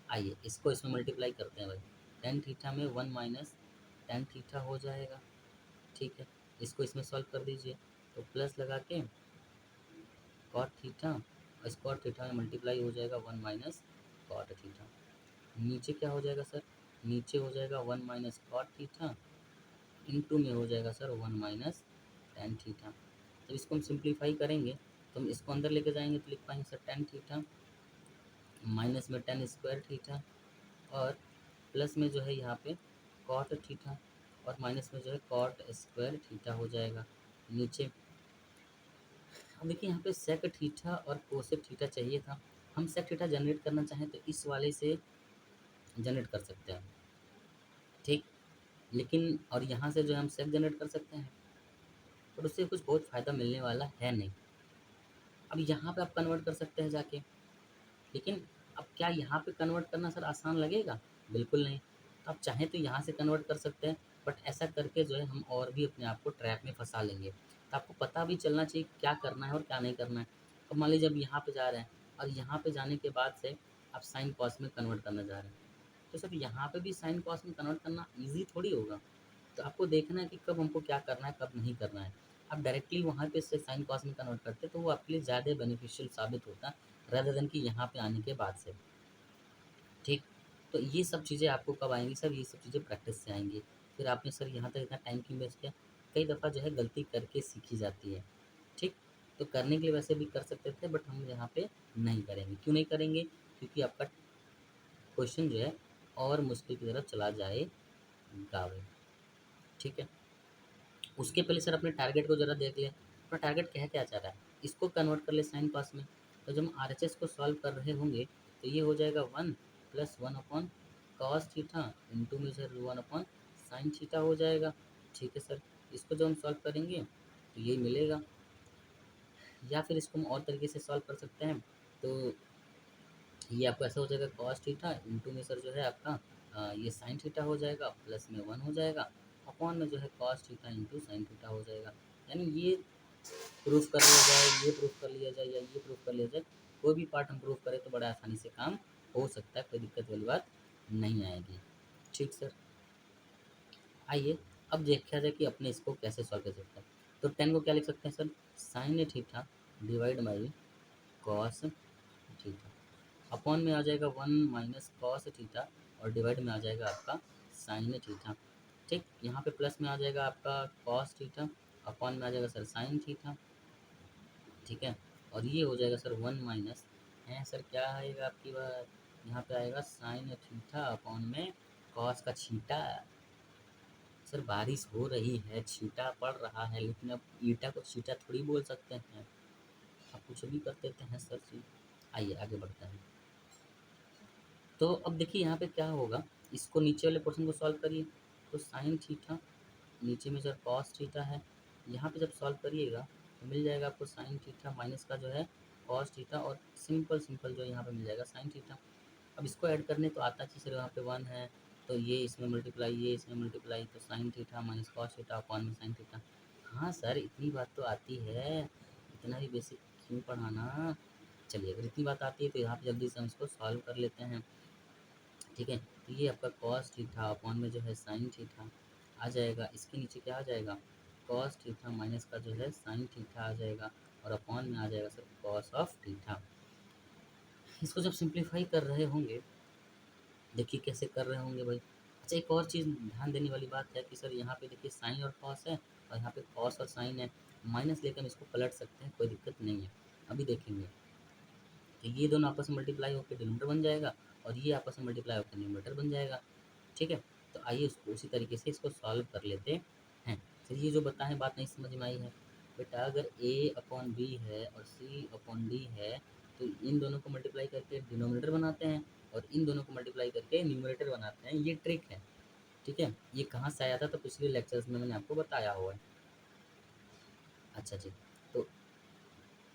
आइए इसको इसमें मल्टीप्लाई करते हैं भाई, टेन थीटा में 1 माइनस टेन थीटा हो जाएगा, ठीक है। इसको इसमें सॉल्व कर दीजिए, तो प्लस लगा के कॉट थीटा, और इस कॉट थीटा में मल्टीप्लाई हो जाएगा 1 माइनस कॉट थीटा। नीचे क्या हो जाएगा सर, नीचे हो जाएगा 1 माइनस कॉट थीटा, इनटू में हो जाएगा सर 1 माइनस टेन थीटा। जब इसको हम सिंप्लीफाई करेंगे तो हम इसको अंदर लेके जाएंगे तो लिख पाएंगे सर टेन थीटा माइनस में टेन स्क्वायर थीटा, और प्लस में जो है यहाँ पे कॉट थीटा। और माइनस में जो है कॉट स्क्वायर थीटा हो जाएगा नीचे। अब देखिए यहाँ पे सेक थीटा और कोसेक थीटा चाहिए था। हम सेक थीटा जनरेट करना चाहें तो इस वाले से जनरेट कर सकते हैं, ठीक। लेकिन और यहाँ से जो है हम सेक जनरेट कर सकते हैं, पर उससे कुछ बहुत फ़ायदा मिलने वाला है नहीं। अब यहाँ पे आप कन्वर्ट कर सकते हैं जाके, लेकिन अब क्या यहाँ पे कन्वर्ट करना सर आसान लगेगा? बिल्कुल नहीं। तो आप चाहें तो यहाँ से कन्वर्ट कर सकते हैं, बट ऐसा करके जो है हम और भी अपने आप को ट्रैप में फँसा लेंगे। तो आपको पता भी चलना चाहिए क्या करना है और क्या नहीं करना है। अब मान लीजिए अब यहाँ पे जा रहे हैं और यहाँ पे जाने के बाद से आप साइन कॉस में कन्वर्ट करना चाह रहे हैं, तो सर यहाँ पे भी साइन कॉस में कन्वर्ट करना ईज़ी थोड़ी होगा। तो आपको देखना है कि कब हमको क्या करना है, कब नहीं करना है। आप डायरेक्टली वहाँ पे से साइन कॉस में कन्वर्ट करते तो वो आपके लिए ज़्यादा बेनिफिशियल साबित होता रादर देन कि यहाँ पे आने के बाद से, ठीक। तो ये सब चीज़ें आपको कब आएँगी सर? ये सब चीज़ें प्रैक्टिस से आएँगी। फिर आपने सर यहाँ तक इतना टाइम क्यों वेस्ट किया? कई दफ़ा जो है गलती करके सीखी जाती है, ठीक। तो करने के लिए वैसे भी कर सकते थे, बट हम यहाँ पे नहीं करेंगे। क्यों नहीं करेंगे? क्योंकि आपका क्वेश्चन जो है और मुश्किल की तरफ चला जाएगा, ठीक है। उसके पहले सर अपने टारगेट को ज़रा देख लें। अपना टारगेट क्या चाह रहा है? इसको कन्वर्ट कर ले साइन पास में। तो जब हम आरएचएस को सॉल्व कर रहे होंगे तो ये हो जाएगा 1 + 1 अपॉन कॉस थीटा इंटू में सर 1 अपॉन साइन थीटा हो जाएगा, ठीक है सर। इसको जब हम सॉल्व करेंगे तो यही मिलेगा, या फिर इसको हम और तरीके से सॉल्व कर सकते हैं। तो ये आपको ऐसा हो जाएगा कॉस थीटा इंटू में सर जो है आपका ये साइन थीटा हो जाएगा, प्लस में 1 हो जाएगा, अपॉन में जो है cos theta into sine theta हो जाएगा। यानी ये प्रूफ कर लिया जाए, ये प्रूफ कर लिया जाए या ये प्रूफ कर लिया जाए, कोई भी पार्ट हम प्रूफ करें तो बड़ा आसानी से काम हो सकता है, कोई दिक्कत वाली बात नहीं आएगी, ठीक सर। आइए अब देखा जाए कि अपने इसको कैसे सॉल्व कर सकते हैं। तो 10 को क्या लिख सकते हैं sir? Sine theta divide by cos theta, upon में आ जाएगा 1 माइनस कॉस थीटा और डिवाइड में आ जाएगा आपका साइन थीटा, ठीक। यहाँ पे प्लस में आ जाएगा आपका कॉस थीटा, अपॉन में आ जाएगा सर साइन थीटा, ठीक है। और ये हो जाएगा सर 1 माइनस है सर क्या आएगा आपकी बात, यहाँ पे आएगा साइन थीटा अपॉन में कॉस का छीटा। सर बारिश हो रही है, छीटा पड़ रहा है, लेकिन अब ईटा को छीटा थोड़ी बोल सकते हैं, आप कुछ भी कर देते हैं सर जी। आइए आगे बढ़ते हैं। तो अब देखिए यहाँ पे क्या होगा, इसको नीचे वाले पोर्शन को सॉल्व करिए। तो साइन थीटा नीचे में सर कॉस थीटा है, यहाँ पे जब सॉल्व करिएगा तो मिल जाएगा आपको साइन थीटा माइनस का जो है कॉस थीटा, और सिंपल सिंपल जो यहाँ पे मिल जाएगा साइन थीटा। अब इसको ऐड करने तो आता चीज़ सर यहाँ पे 1 है, तो ये इसमें मल्टीप्लाई, ये इसमें मल्टीप्लाई, तो sine theta minus cos theta upon में साइन थीटा। हाँ सर इतनी बात तो आती है, इतना ही बेसिक क्यों पढ़ाना। चलिए अगर इतनी बात आती है तो यहाँ पे जल्दी से हम इसको सॉल्व कर लेते हैं, ठीक है। तो ये आपका कॉस थीटा अपॉन में जो है साइन थीटा आ जाएगा, इसके नीचे क्या आ जाएगा, कॉस थीटा माइनस का जो है साइन थीटा आ जाएगा, और अपॉन में आ जाएगा सर कॉस ऑफ थीटा। इसको जब सिंप्लीफाई कर रहे होंगे, देखिए कैसे कर रहे होंगे भाई। अच्छा एक और चीज़ ध्यान देने वाली बात है कि सर यहाँ पे देखिए साइन और कॉस है, और यहाँ पे कॉस और साइन है, माइनस लेकर हम इसको पलट सकते हैं, कोई दिक्कत नहीं है। अभी देखेंगे तो ये दोनों आपस में मल्टीप्लाई होकर डिनोमिनेटर बन जाएगा, और ये आपस में मल्टीप्लाई होकर न्यूमरेटर बन जाएगा, ठीक है। तो आइए उसको उसी तरीके से इसको सॉल्व कर लेते हैं। तो ये जो बताएं बात नहीं समझ में आई है बेटा, अगर a अपॉन बी है और c अपॉन डी है, तो इन दोनों को मल्टीप्लाई करके डिनोमिनेटर बनाते हैं, और इन दोनों को मल्टीप्लाई करके न्यूमरेटर बनाते हैं, ये ट्रिक है, ठीक है। ये कहाँ से आया था तो पिछले लेक्चर्स में मैंने आपको बताया हुआ है। अच्छा जी, तो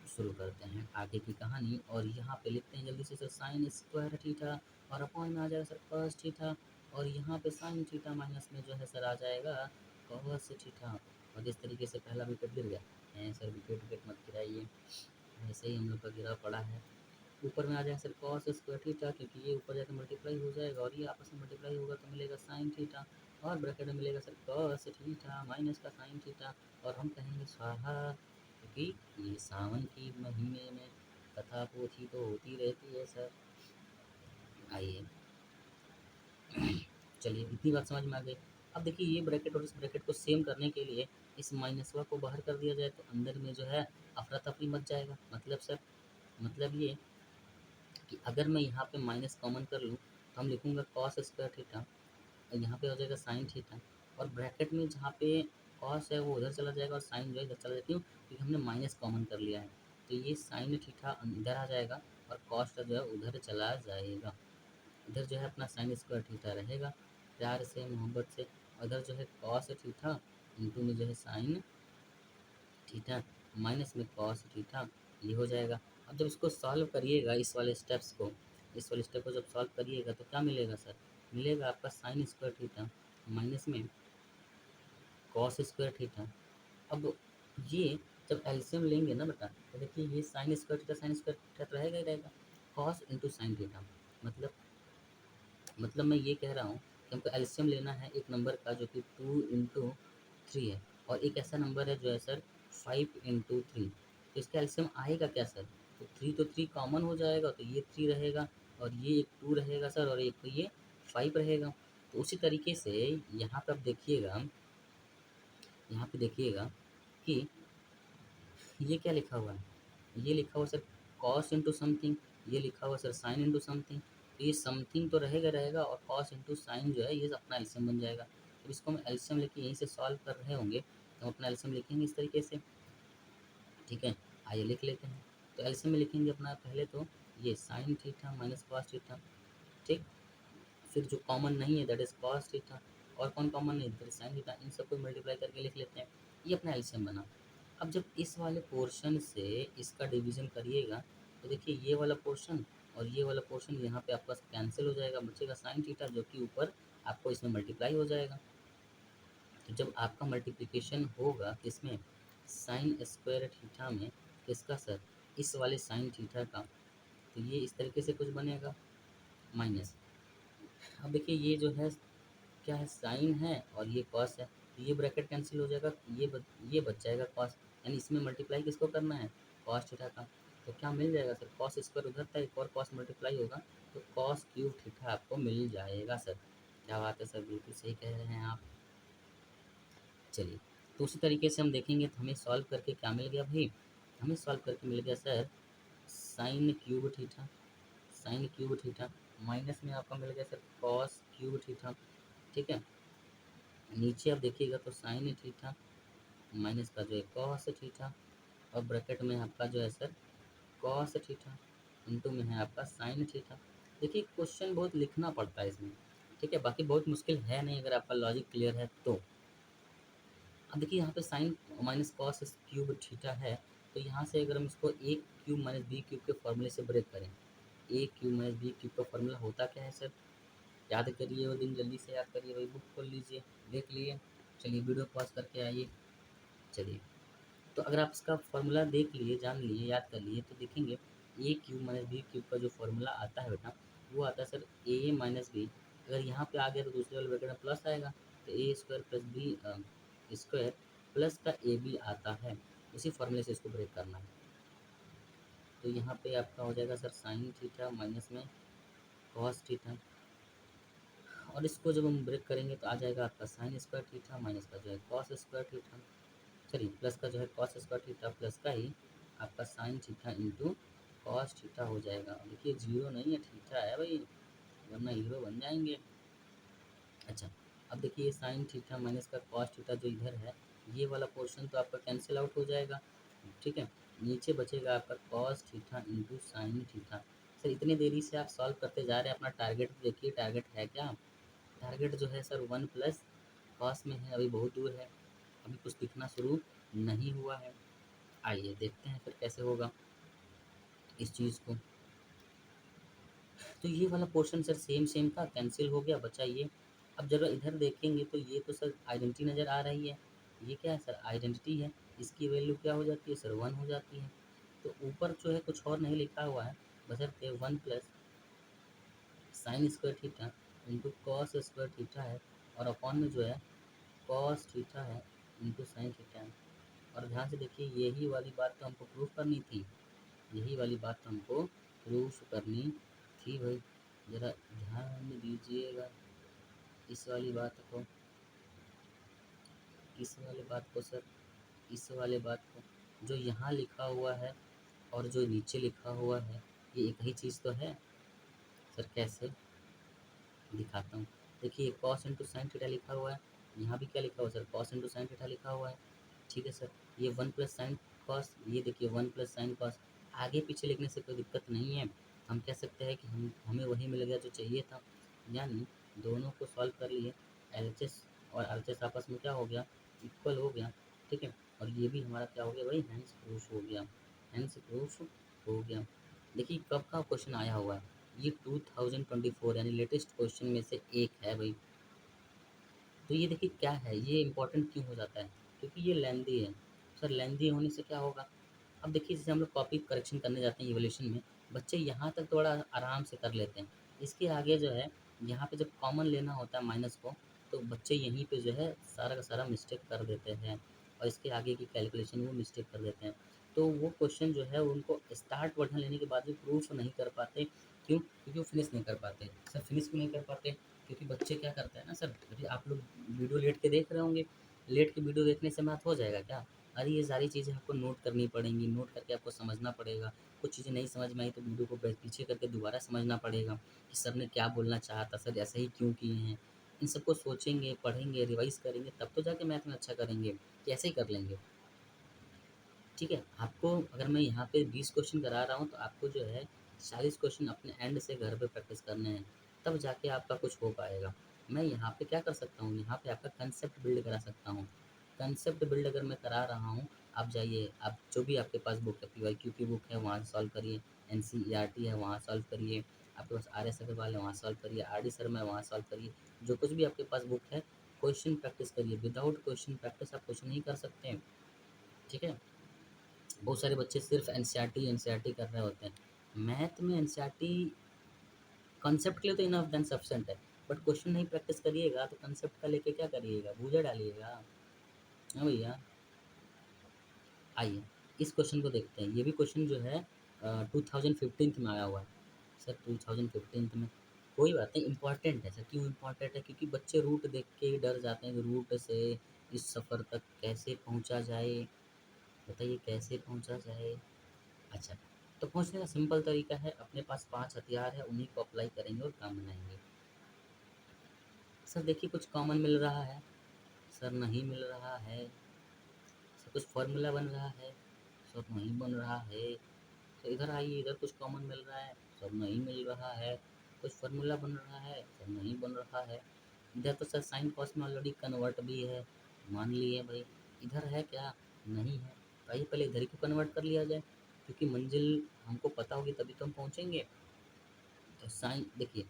शुरू करते हैं आगे की कहानी, और यहाँ पे लिखते हैं जल्दी से सर साइन स्क्वायर थीटा, और अपॉन में आ जाएगा सर कॉस थीटा, और यहाँ पे साइन थीटा माइनस में जो है सर आ जाएगा कॉस थीटा। और इस तरीके से पहला विकेट गिर गया है सर, विकेट विकेट मत गिराइए, ऐसे ही हम लोग का गिरा पड़ा है। ऊपर में आ जाएगा सर कॉस स्क्वायर थीटा, क्योंकि ये ऊपर जाकर मल्टीप्लाई हो जाएगा और ये आपस में मल्टीप्लाई होगा तो मिलेगा साइन थीटा, और ब्रैकेट में मिलेगा सर कॉस थीटा माइनस का साइन थीटा, और हम कहेंगे स्वाहा, क्योंकि ये सावन के महीने में कथा पोथी तो होती रहती है सर। आइए चलिए इतनी बात समझ में आ गई। अब देखिए ये ब्रैकेट और इस ब्रैकेट को सेम करने के लिए इस माइनसवा को बाहर कर दिया जाए तो अंदर में जो है अफरा तफरी मच जाएगा। मतलब सर, मतलब ये कि अगर मैं यहाँ पे माइनस कॉमन कर लूँ तो हम लिखूँगा कॉस स्क्वायर थीटा, और यहाँ पे हो जाएगा साइन थीटा, और ब्रैकेट में जहाँ पे कॉस है वो उधर चला जाएगा और साइन जो है इधर चला जाएगा। क्यों? क्योंकि हमने माइनस कॉमन कर लिया है। तो ये साइन थीटा इधर आ जाएगा और कॉस जो है उधर चला जाएगा। इधर जो है अपना साइन स्क्वायर थीटा रहेगा प्यार से मोहब्बत से। उधर जो है कॉस थीटा इंटू में जो है साइन थीटा माइनस में कॉस थीटा, ये हो जाएगा। अब जब इसको सॉल्व करिएगा इस वाले स्टेप को जब सॉल्व करिएगा तो क्या मिलेगा सर? मिलेगा आपका साइन स्क्वायर थीटा माइनस में कॉस स्क्वायर थीटा। अब ये जब एलसीएम लेंगे ना बेटा, तो देखिए ये साइन स्क्वायर थीटा तो रहेगा ही रहेगा। कॉस इंटू साइन थीटा मतलब मैं ये कह रहा हूँ कि हमको एलसीएम लेना है एक नंबर का जो कि 2 into 3 है, और एक ऐसा नंबर है जो है सर 5 into 3। तो इसका एलसीएम आएगा क्या सर? तो थ्री कॉमन हो जाएगा, तो ये 3 रहेगा और ये एक 2 रहेगा सर, और एक तो ये 5 रहेगा। तो उसी तरीके से यहाँ पे देखिएगा कि ये क्या लिखा हुआ है? ये लिखा हुआ सर कॉस इंटू समथिंग, ये लिखा हुआ सर साइन इंटू समथिंग। तो ये समथिंग तो रहेगा रहेगा, और कॉस इंटू साइन जो है ये अपना एलसीएम बन जाएगा। तो इसको हम एलसीएम लेके यहीं से सॉल्व कर रहे होंगे, तो हम अपना एलसीएम लिखेंगे इस तरीके से। ठीक है, आइए लिख लेते हैं। तो एलसीएम में लिखेंगे अपना पहले तो ये sine theta minus cos theta. ठीक, फिर जो कॉमन नहीं है दैट इज कॉस थीटा, और कौन कॉमन नहीं दैट इज साइन थीटा। इन सबको मल्टीप्लाई करके लिख लेते हैं। ये अपना एलसीएम बना। अब जब इस वाले पोर्शन से इसका डिवीज़न करिएगा तो देखिए ये वाला पोर्शन और ये वाला पोर्शन यहाँ पे आपका कैंसिल हो जाएगा, बचेगा साइन थीटा जो कि ऊपर आपको इसमें मल्टीप्लाई हो जाएगा। तो जब आपका मल्टीप्लिकेशन होगा किसमें? साइन स्क्वायर थीटा में। किसका सर? इस वाले साइन थीटा का। तो ये इस तरीके से कुछ बनेगा माइनस। अब देखिए ये जो है क्या है, साइन है और ये कॉस है, तो ये ब्रैकेट कैंसिल हो जाएगा, ये बच जाएगा कॉस। यानी इसमें मल्टीप्लाई किसको करना है? कॉस थीटा का। तो क्या मिल जाएगा सर? कॉस स्क्वायर उधर था, एक और कॉस मल्टीप्लाई होगा तो कॉस क्यूब थीटा आपको मिल जाएगा सर। क्या बात है सर, बिल्कुल सही कह रहे हैं आप। चलिए, तो उसी तरीके से हम देखेंगे तो हमें सॉल्व करके क्या मिल गया भाई? हमें सॉल्व करके मिल गया sir sine cube theta, sine cube theta minus में आपका मिल गया सर कॉस क्यूब थीटा। ठीक है, नीचे आप देखिएगा तो साइन थीटा माइनस का जो है कॉस थीटा, और ब्रैकेट में आपका जो है सर कॉस थीटा इंटू में है आपका साइन थीटा। देखिए क्वेश्चन बहुत लिखना पड़ता है इसमें। ठीक है, बाकी बहुत मुश्किल है नहीं अगर आपका लॉजिक क्लियर है तो। अब देखिए यहाँ पे sine minus cos cube theta है, तो यहाँ से अगर हम इसको A cube minus B cube के फॉर्मूले से ब्रेक करें, A cube minus B cube का फॉर्मूला होता क्या है सर? याद करिए वो दिन, जल्दी से याद करिए, वही बुक खोल लीजिए, देख लिए। चलिए वीडियो पॉज करके आइए। चलिए, तो अगर आप इसका फॉर्मूला देख लिए, जान लिए, याद कर लिए, तो देखेंगे ए क्यूब माइनस बी क्यूब का जो फॉर्मूला आता है बेटा, वो आता है सर ए माइनस बी। अगर यहाँ पे आ गया तो दूसरे वाले ब्रैकेट में प्लस आएगा, तो A square plus B square plus का ए बी आता है। इसी फॉर्मूले से इसको ब्रेक करना है। तो यहाँ पे आपका हो जाएगा सर साइन थीटा माइनस में कॉस थीटा, और इसको जब हम ब्रेक करेंगे तो आ जाएगा आपका साइन स्क्वायर थीटा माइनस का जो है कॉस स्क्वायर थीटा। चलिए, प्लस का जो है कॉस स्क्वायर थीटा प्लस का ही आपका sine theta into cos theta हो जाएगा। देखिए जीरो नहीं है, थीटा है भाई, वरना हीरो बन जाएंगे। अच्छा, अब देखिए ये साइन थीटा माइनस का कॉस थीटा जो इधर है, ये वाला पोर्शन तो आपका कैंसिल आउट हो जाएगा। ठीक है, नीचे बचेगा आपका cos theta into sine theta. Sir इतनी देरी से आप सॉल्व करते जा रहे हैं, अपना टारगेट देखिए, टारगेट है क्या? टारगेट जो है सर 1 प्लस कॉस में है, अभी बहुत दूर है, अभी कुछ दिखना शुरू नहीं हुआ है। आइए देखते हैं फिर कैसे होगा इस चीज़ को। तो ये वाला पोर्शन सर सेम सेम था, कैंसिल हो गया, बचा ये। अब जब इधर देखेंगे तो ये तो सर आइडेंटिटी नज़र आ रही है। ये क्या है सर? आइडेंटिटी है। इसकी वैल्यू क्या हो जाती है सर? 1 हो जाती है। तो ऊपर जो है कुछ और नहीं लिखा हुआ है, बशर्ते 1 plus sine square theta into cos square theta है, और अपॉन में जो है कॉस थीटा है इंटू साइन थीटा है। और ध्यान से देखिए, यही वाली बात तो हमको प्रूफ करनी थी, यही वाली बात तो हमको प्रूफ करनी थी भाई। ज़रा ध्यान दीजिएगा इस वाली बात को, इस वाले बात को सर, इस वाले बात को। जो यहाँ लिखा हुआ है और जो नीचे लिखा हुआ है, ये एक ही चीज़ तो है सर। कैसे दिखाता हूँ, देखिए कॉस इंटू साइन थीटा लिखा हुआ है, यहाँ भी क्या लिखा हुआ है sir, cos into sine theta लिखा हुआ है। ठीक है सर, ये 1 प्लस साइन कॉस, ये देखिए 1 प्लस साइन कॉस, आगे पीछे लिखने से कोई दिक्कत नहीं है। हम कह सकते हैं कि हमें वही मिल गया जो चाहिए था, यानी दोनों को सॉल्व कर लिए, एलएचएस और आरएचएस आपस में क्या हो गया, इक्वल हो गया। ठीक है, और ये भी हमारा क्या हो गया भाई, हैंस प्रूफ हो गया, हैंस प्रूफ हो गया। देखिए कब का क्वेश्चन आया हुआ है, ये 2024 यानी लेटेस्ट क्वेश्चन में से एक है भाई। तो ये देखिए क्या है, ये इम्पोर्टेंट क्यों हो जाता है, क्योंकि ये लेंदी है। सर लेंदी होने से क्या होगा, अब देखिए जैसे हम लोग कॉपी करेक्शन करने जाते हैं इवोल्यूशन में, बच्चे यहाँ तक थोड़ा आराम से कर लेते हैं। इसके आगे जो है, यहाँ पे जब कॉमन लेना होता है माइनस को, तो बच्चे यहीं पे जो है सारा का सारा मिस्टेक कर देते हैं, और इसके आगे की कैलकुलेशन वो मिस्टेक कर देते हैं। तो वो क्वेश्चन जो है उनको स्टार्ट वर्जन लेने के बाद भी प्रूफ नहीं कर पाते। क्यों, क्योंकि वो फिनिश नहीं कर पाते। सर फिनिश क्यों नहीं कर पाते, क्योंकि बच्चे क्या करते हैं ना सर, अभी आप लोग वीडियो लेट के देख रहे होंगे, लेट के वीडियो देखने से मैथ हो जाएगा क्या? अरे ये सारी चीज़ें आपको नोट करनी पड़ेंगी, नोट करके आपको समझना पड़ेगा। कुछ चीज़ें नहीं समझ में आई तो वीडियो को पीछे करके दोबारा समझना पड़ेगा कि सर ने क्या बोलना चाहा था, सर ऐसा ही क्यों किए हैं। इन सबको सोचेंगे, पढ़ेंगे, रिवाइज करेंगे, तब तो जाके मैथ में अच्छा करेंगे, कि ऐसे ही कर लेंगे। ठीक है, आपको अगर मैं यहाँ पे 20 क्वेश्चन करा रहा हूँ तो आपको जो है 40 क्वेश्चन अपने एंड से घर पे प्रैक्टिस करने हैं, तब जाके आपका कुछ हो पाएगा। मैं यहाँ पे क्या कर सकता हूँ, यहाँ पे आपका कंसेप्ट बिल्ड करा सकता हूँ। कंसेप्ट बिल्ड अगर मैं करा रहा हूँ, आप जाइए, आप जो भी आपके पास बुक है, पीवाईक्यू की बुक है वहाँ से सॉल्व करिए, एनसीईआरटी है वहाँ सॉल्व करिए, आपके पास आर एस अग्रवाल है वहाँ सॉल्व करिए, आर डी शर्मा है वहाँ सॉल्व करिए। जो कुछ भी आपके पास बुक है, क्वेश्चन प्रैक्टिस करिए। विदाउट क्वेश्चन प्रैक्टिस आप कुछ नहीं कर सकते। ठीक है, बहुत सारे बच्चे सिर्फ एनसीईआरटी कर रहे होते हैं। मैथ में एनसीईआरटी कॉन्सेप्ट के लिए तो इनफ देन सफिशिएंट है, बट क्वेश्चन नहीं प्रैक्टिस करिएगा तो कॉन्सेप्ट का लेके क्या करिएगा, भूजा डालिएगा। हाँ भैया, आइए इस क्वेश्चन को देखते हैं। ये भी क्वेश्चन जो है 2015 में आया हुआ है। सर 2015 में, कोई बात नहीं, इम्पॉर्टेंट है सर। क्यों इम्पॉर्टेंट है, क्योंकि बच्चे रूट देख के ही डर जाते हैं कि रूट से इस सफ़र तक कैसे पहुंचा जाए, बताइए कैसे पहुंचा जाए। अच्छा, तो पहुँचने का सिंपल तरीका है, अपने पास 5 हथियार है, उन्हीं को अप्लाई करेंगे और काम बनाएँगे। सर देखिए कुछ कॉमन मिल रहा है, सर नहीं मिल रहा है। सर कुछ फ़ॉर्मूला बन रहा है, सर नहीं बन रहा है। सर इधर आइए, इधर कुछ कॉमन मिल रहा है, सर नहीं मिल रहा है। कुछ फ़ॉर्मूला बन रहा है, सर नहीं बन रहा है। इधर तो सर साइन कॉस में ऑलरेडी कन्वर्ट भी है, मान लिए भाई। इधर है क्या? नहीं है। तो आइए पहले इधर ही को कन्वर्ट कर लिया जाए, क्योंकि मंजिल हमको पता होगी तभी तो हम पहुँचेंगे। तो साइन देखिए,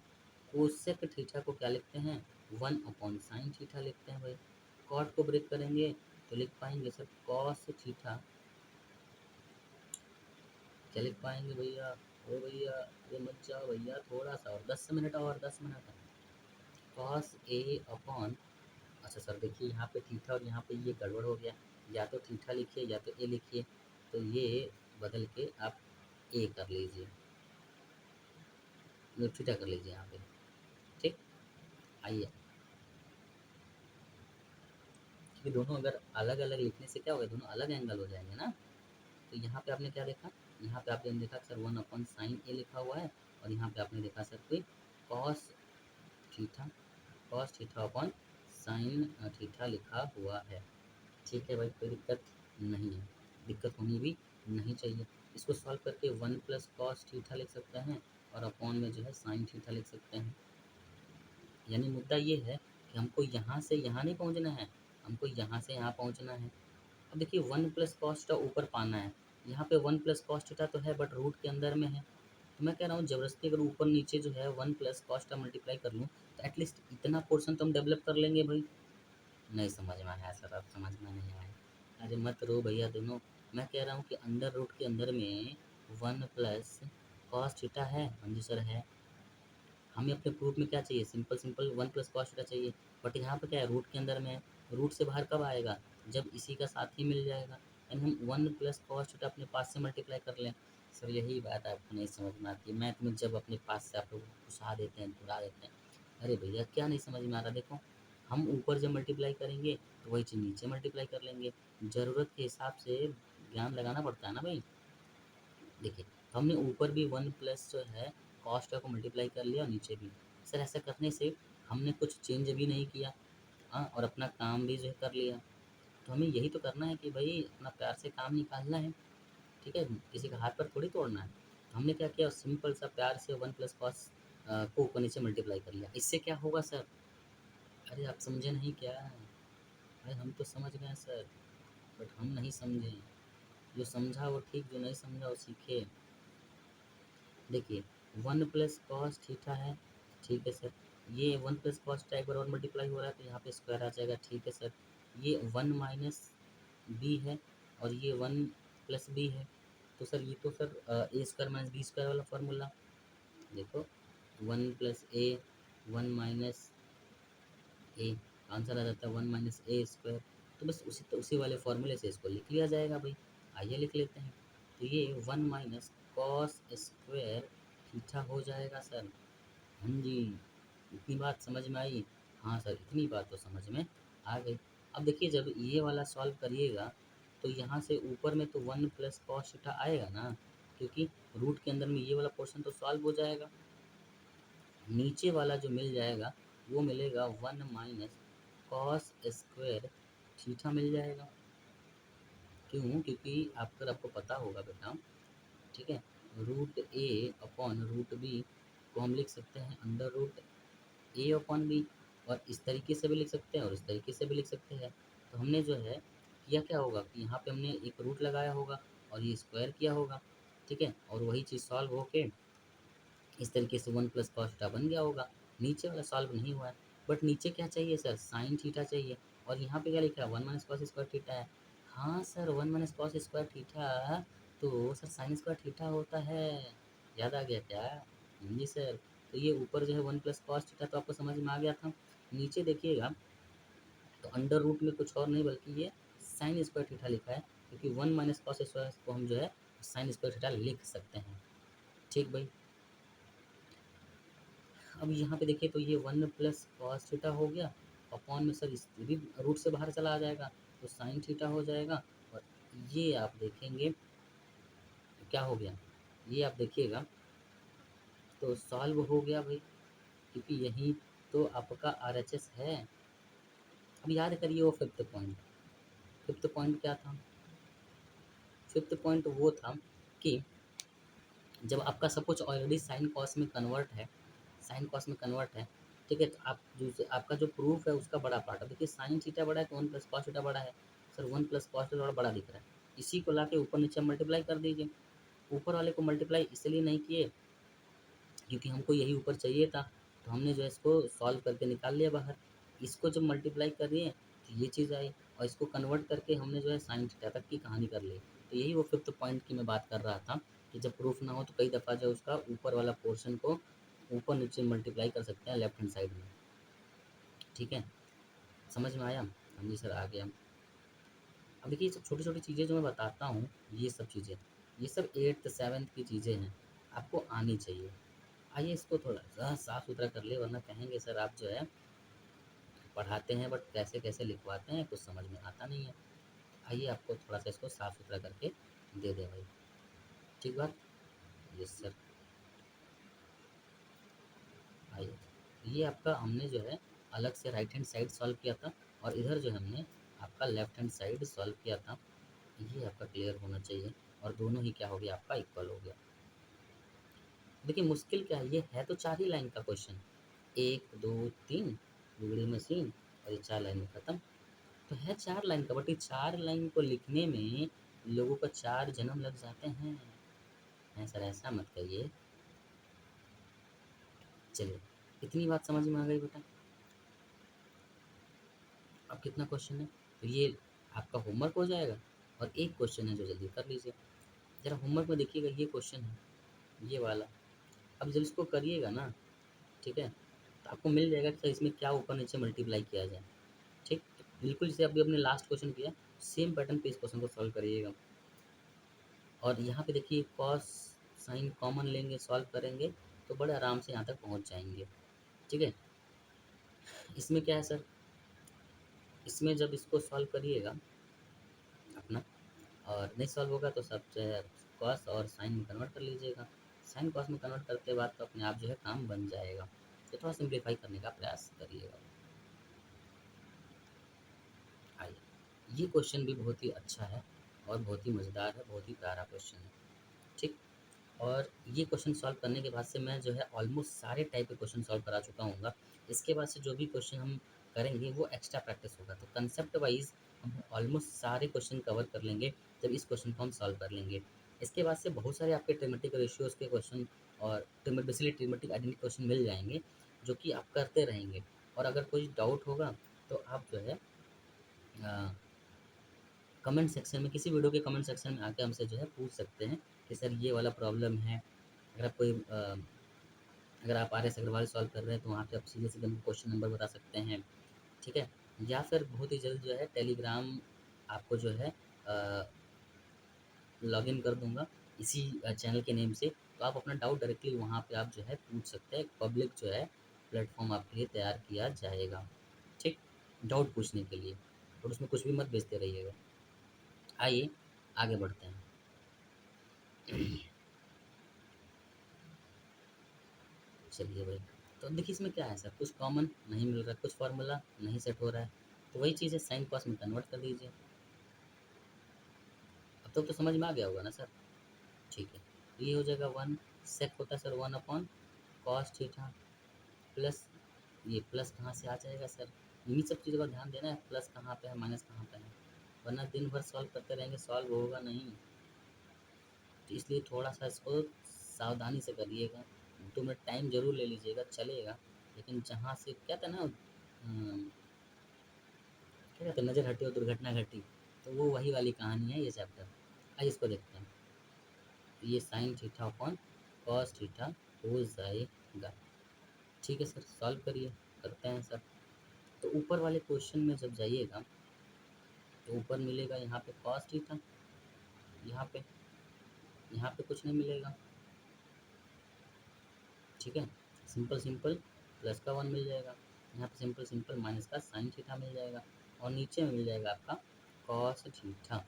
कोसेक थीटा को क्या लिखते हैं, 1/साइन थीटा लिखते हैं भाई। कॉट को ब्रेक करेंगे तो लिख पाएंगे सर कॉस थीटा, क्या लिख पाएंगे भैया, ओ भैया अरे मत जाओ भैया, थोड़ा सा और 10 मिनट, और 10 मिनट। कॉस ए अपॉन, अच्छा सर देखिए यहाँ पे थीटा और यहाँ पे ये गड़बड़ हो गया, या तो थीटा लिखिए या तो ए लिखिए, तो ये बदल के आप ए कर लीजिए, थीटा कर लीजिए यहाँ पे। ठीक, आइए, क्योंकि दोनों अगर अलग अलग लिखने से क्या होगा, दोनों अलग एंगल हो जाएंगे ना। तो यहाँ पे आपने क्या देखा, यहाँ पे आपने देखा सर 1/साइन ए लिखा हुआ है, और यहाँ पे आपने देखा सर कोई cos theta, cos theta upon sine theta लिखा हुआ है। ठीक है भाई, कोई दिक्कत नहीं है, दिक्कत होनी भी नहीं चाहिए। इसको सॉल्व करके 1 + कॉस थीटा लिख सकते हैं, और अपॉन में जो है साइन थीटा लिख सकते हैं। यानी मुद्दा ये है कि हमको यहाँ से यहाँ नहीं पहुँचना है, हमको यहाँ से यहाँ पहुँचना है। अब देखिए 1 + कॉस ऊपर पाना है, यहाँ पे 1 + कॉस तो है बट रूट के अंदर में है। तो मैं कह रहा हूँ ज़बरदस्ती अगर ऊपर नीचे जो है 1 + कॉस मल्टीप्लाई कर लूँ, तो एटलीस्ट इतना पोर्शन तो हम डेवलप कर लेंगे भाई। नहीं समझ में आया सर, अब समझ में नहीं आया। अरे मत रो भैया दोनों, मैं कह रहा हूँ कि अंडर रूट के अंदर में 1 + कॉस है, हाँ जी सर है। हमें अपने प्रूफ में क्या चाहिए, सिंपल सिंपल 1 + कॉस चाहिए, बट यहाँ पे क्या है, रूट के अंदर में है। रूट से बाहर कब आएगा, जब इसी का साथ ही मिल जाएगा, यानी हम 1 + कॉस अपने पास से मल्टीप्लाई कर लें। सर यही बात आपको नहीं समझ में आती है, मैथ में जब अपने पास से आप लोग घुसा देते हैं, भुला देते हैं। अरे भैया क्या नहीं समझ में आ रहा, देखो हम ऊपर जब मल्टीप्लाई करेंगे तो वही चीज़ नीचे मल्टीप्लाई कर लेंगे। ज़रूरत के हिसाब से ज्ञान लगाना पड़ता है ना भाई। देखिए, तो हमने ऊपर भी 1 + जो है कॉस्ट को मल्टीप्लाई कर लिया और नीचे भी। सर ऐसा करने से हमने कुछ चेंज भी नहीं किया, हाँ, और अपना काम भी जो है कर लिया। तो हमें यही तो करना है कि भाई अपना प्यार से काम निकालना है, ठीक है? किसी का हाथ पैर थोड़ी तोड़ना है। तो हमने क्या किया, सिंपल सा प्यार से 1 प्लस कॉस को ऊपर नीचे मल्टीप्लाई कर लिया। इससे क्या होगा सर? अरे आप समझे नहीं क्या? अरे हम तो समझ गए सर, बट हम नहीं समझे। जो समझा वो ठीक, जो नहीं समझा वो सीखे। देखिए 1 प्लस कॉस थीटा है, ठीक है सर। ये 1 प्लस कॉस थीटा एक बार और मल्टीप्लाई हो रहा है तो यहाँ पे स्क्वायर आ जाएगा, ठीक है सर। ये 1 माइनस बी है और ये 1 प्लस बी है। तो सर ये तो सर ए स्क्वायर माइनस बी स्क्वायर वाला फार्मूला। देखो 1 प्लस ए, 1 माइनस ए, आंसर आ जाता है 1 माइनस ए स्क्वायर। तो बस उसी वाले फॉर्मूले से इसको लिख लिया जाएगा भाई। आइए लिख लेते हैं। तो ये 1 माइनस कॉस स्क्वायर थीटा हो जाएगा सर। हाँ जी, इतनी बात समझ में आई? हाँ सर, इतनी बात तो समझ में आ गई। अब देखिए जब ये वाला सॉल्व करिएगा तो यहाँ से ऊपर में तो 1 प्लस कॉस थीटा आएगा ना, क्योंकि रूट के अंदर में ये वाला पोर्शन तो सॉल्व हो जाएगा। नीचे वाला जो मिल जाएगा वो मिलेगा 1 माइनस कॉस स्क्वायर थीटा मिल जाएगा। क्यों? क्योंकि अगर आपको पता होगा बेटा, ठीक है, रूट ए अपॉन रूट बी को हम लिख सकते हैं अंडर रूट ए अपॉन बी, और इस तरीके से भी लिख सकते हैं और इस तरीके से भी लिख सकते हैं। तो हमने जो है किया क्या होगा कि यहाँ पे हमने एक रूट लगाया होगा और ये स्क्वायर किया होगा, ठीक है, और वही चीज़ सॉल्व होके इस तरीके से 1 प्लस कॉस थीटा बन गया होगा। नीचे वाला सॉल्व नहीं हुआ है, बट नीचे क्या चाहिए सर? साइन थीटा चाहिए। और यहाँ पे क्या लिखा है? 1 माइनस कॉस स्क्वायर थीटा है। हाँ sir, 1 minus cos square theta तो सर साइन स्क्वायर थीटा होता है। याद आ गया क्या? जी सर। तो ये ऊपर जो है 1 प्लस कॉस थीटा तो आपको समझ में आ गया था। नीचे देखिएगा तो अंडर रूट में कुछ और नहीं बल्कि ये साइन स्क्वायर थीटा लिखा है, क्योंकि 1 माइनस कॉस स्क्वायर को हम जो है साइन स्क्वायर थीटा लिख सकते हैं। ठीक भाई। अब यहाँ पे देखिए तो ये 1 प्लस कॉस थीटा हो गया, अपॉन में सर इस भी रूट से बाहर चला आ जाएगा तो साइन थीटा हो जाएगा। और ये आप देखेंगे क्या हो गया, ये आप देखिएगा तो सॉल्व हो गया भाई, क्योंकि यही तो आपका RHS है। अब याद करिए वो फिफ्थ पॉइंट। फिफ्थ पॉइंट क्या था? फिफ्थ पॉइंट वो था कि जब आपका सब कुछ ऑलरेडी साइन कॉस में कन्वर्ट है, साइन कॉस में कन्वर्ट है, ठीक है, तो आप जो आपका जो प्रूफ है उसका बड़ा पार्ट है। देखिए साइन थीटा बड़ा है तो 1 प्लस कॉस थीटा बड़ा है। सर 1 प्लस कॉस थीटा थोड़ा बड़ा दिख रहा है, इसी को लाके ऊपर नीचे मल्टीप्लाई कर दीजिए। ऊपर वाले को मल्टीप्लाई इसलिए नहीं किए क्योंकि हमको यही ऊपर चाहिए था, तो हमने जो है इसको सॉल्व करके निकाल लिया बाहर। इसको जब मल्टीप्लाई कर दिए तो ये चीज़ आई, और इसको कन्वर्ट करके हमने जो है साइन थीटा तक की कहानी कर ली। तो यही वो फिफ्थ पॉइंट की मैं बात कर रहा था कि जब प्रूफ ना हो तो कई दफ़ा जो उसका ऊपर वाला पोर्शन को ऊपर नीचे मल्टीप्लाई कर सकते हैं लेफ्ट हैंड साइड में। ठीक है, समझ में आया? हाँ जी सर, आ गया। अब देखिए ये सब छोटी छोटी चीज़ें जो मैं बताता हूँ, ये सब चीज़ें, ये सब 8th 7th की चीज़ें हैं, आपको आनी चाहिए। आइए इसको थोड़ा सा साफ सुथरा कर ले, वरना कहेंगे सर आप जो है पढ़ाते हैं बट कैसे कैसे लिखवाते हैं, कुछ समझ में आता नहीं है। आइए आपको थोड़ा सा इसको साफ सुथरा करके दे दें भाई। ठीक बात? Yes sir. आइए, ये आपका हमने जो है अलग से राइट हैंड साइड सॉल्व किया था, और इधर जो है हमने आपका लेफ्ट हैंड साइड सॉल्व किया था। ये आपका क्लियर होना चाहिए, और दोनों ही क्या हो गया, आपका इक्वल हो गया। देखिए मुश्किल क्या है, ये है तो 4 ही लाइन का क्वेश्चन, 1 2 3 बिगड़ी मशीन, और ये 4 लाइन में ख़त्म। तो है 4 लाइन का, बट ये 4 लाइन को लिखने में लोगों का 4 जन्म लग जाते हैं। हैं सर, ऐसा मत कहिए। चलिए, इतनी बात समझ में आ गई बेटा। अब कितना क्वेश्चन है? तो ये आपका होमवर्क हो जाएगा, और एक क्वेश्चन है जो जल्दी कर लीजिए। ज़रा होमवर्क में देखिएगा, ये क्वेश्चन है, ये वाला। अब जब इसको करिएगा ना, ठीक है, तो आपको मिल जाएगा कि सर इसमें क्या ऊपर नीचे मल्टीप्लाई किया जाए। ठीक, तो बिल्कुल जैसे अभी अपने लास्ट क्वेश्चन किया, सेम पैटर्न पे इस क्वेश्चन को सॉल्व करिएगा। और यहाँ पे देखिए कॉस साइन कॉमन लेंगे, सॉल्व करेंगे तो बड़े आराम से यहाँ तक पहुँच जाएंगे। ठीक है, इसमें क्या है सर, इसमें जब इसको सॉल्व करिएगा अपना, और नहीं सॉल्व होगा तो सब जो है कॉस और साइन में कन्वर्ट कर लीजिएगा। साइन कॉस में कन्वर्ट करते बाद तो अपने आप जो है काम बन जाएगा। तो थोड़ा सिंप्लीफाई करने का प्रयास करिएगा। ये क्वेश्चन भी बहुत ही अच्छा है और बहुत ही मज़ेदार है, बहुत ही प्यारा क्वेश्चन है, ठीक। और ये क्वेश्चन सॉल्व करने के बाद से मैं जो है ऑलमोस्ट सारे टाइप के क्वेश्चन सॉल्व करा चुका हूँगा। इसके बाद से जो भी क्वेश्चन हम करेंगे वो एक्स्ट्रा प्रैक्टिस होगा, तो कंसेप्ट वाइज़ हम ऑलमोस्ट सारे क्वेश्चन कवर कर लेंगे जब इस क्वेश्चन को हम सॉल्व कर लेंगे। इसके बाद से बहुत सारे आपके ट्रिमेटिक रेशियोज़ के क्वेश्चन और बेसिकली ट्रिमेटिक आइडेंटिटी क्वेश्चन मिल जाएँगे, जो कि आप करते रहेंगे। और अगर कोई डाउट होगा तो आप जो है अ, कमेंट सेक्शन में, किसी वीडियो के कमेंट सेक्शन में आके हमसे जो है पूछ सकते हैं कि सर ये वाला प्रॉब्लम है। अगर आप कोई अगर आप आर एस अग्रवाल सॉल्व कर रहे हैं तो वहाँ पे आप सीधे-सीधे हमको क्वेश्चन नंबर बता सकते हैं, ठीक है? या फिर बहुत ही जल्द जो है टेलीग्राम आपको जो है लॉगिन कर दूँगा इसी चैनल के नेम से, तो आप अपना डाउट डायरेक्टली वहाँ पे आप जो है पूछ सकते हैं। पब्लिक जो है प्लेटफ़ॉर्म आपके लिए तैयार किया जाएगा, ठीक? डाउट पूछने के लिए, और उसमें कुछ भी मत भेजते रहिएगा। आइए आगे बढ़ते हैं। चलिए भाई, तो देखिए इसमें क्या है सर, कुछ कॉमन नहीं मिल रहा है, कुछ फ़ॉर्मूला नहीं सेट हो रहा है, तो वही चीज़ है साइन कॉस में कन्वर्ट कर दीजिए। अब तक तो समझ में आ गया होगा ना सर? ठीक है, तो ये हो जाएगा 1 सेक होता है sir 1 upon cos theta plus, ये प्लस कहाँ से आ जाएगा सर? इन्हीं सब चीज़ों का ध्यान देना है, प्लस कहाँ पे है, माइनस कहाँ पे है, वरना दिन भर सॉल्व करते रहेंगे, सॉल्व होगा नहीं। तो इसलिए थोड़ा-सा इसको सावधानी से करिएगा। 2 मिनट टाइम ज़रूर ले लीजिएगा, चलेगा, लेकिन जहाँ से कहते हैं ना क्या कहते हैं, नज़र हटी और दुर्घटना घटी, तो वो वही वाली कहानी है ये चैप्टर। आइए इसको देखते हैं। ये sine theta upon cos theta हो जाएगा। ठीक है सर, सॉल्व करिए, करते हैं सर। तो ऊपर वाले क्वेश्चन में जब जाइएगा तो ऊपर मिलेगा यहाँ पे कॉस थीटा, यहाँ पे कुछ नहीं मिलेगा, ठीक है। सिंपल सिंपल प्लस का 1 मिल जाएगा, यहाँ पे सिंपल सिंपल माइनस का साइन थीटा मिल जाएगा, और नीचे में मिल जाएगा आपका कॉस थीटा।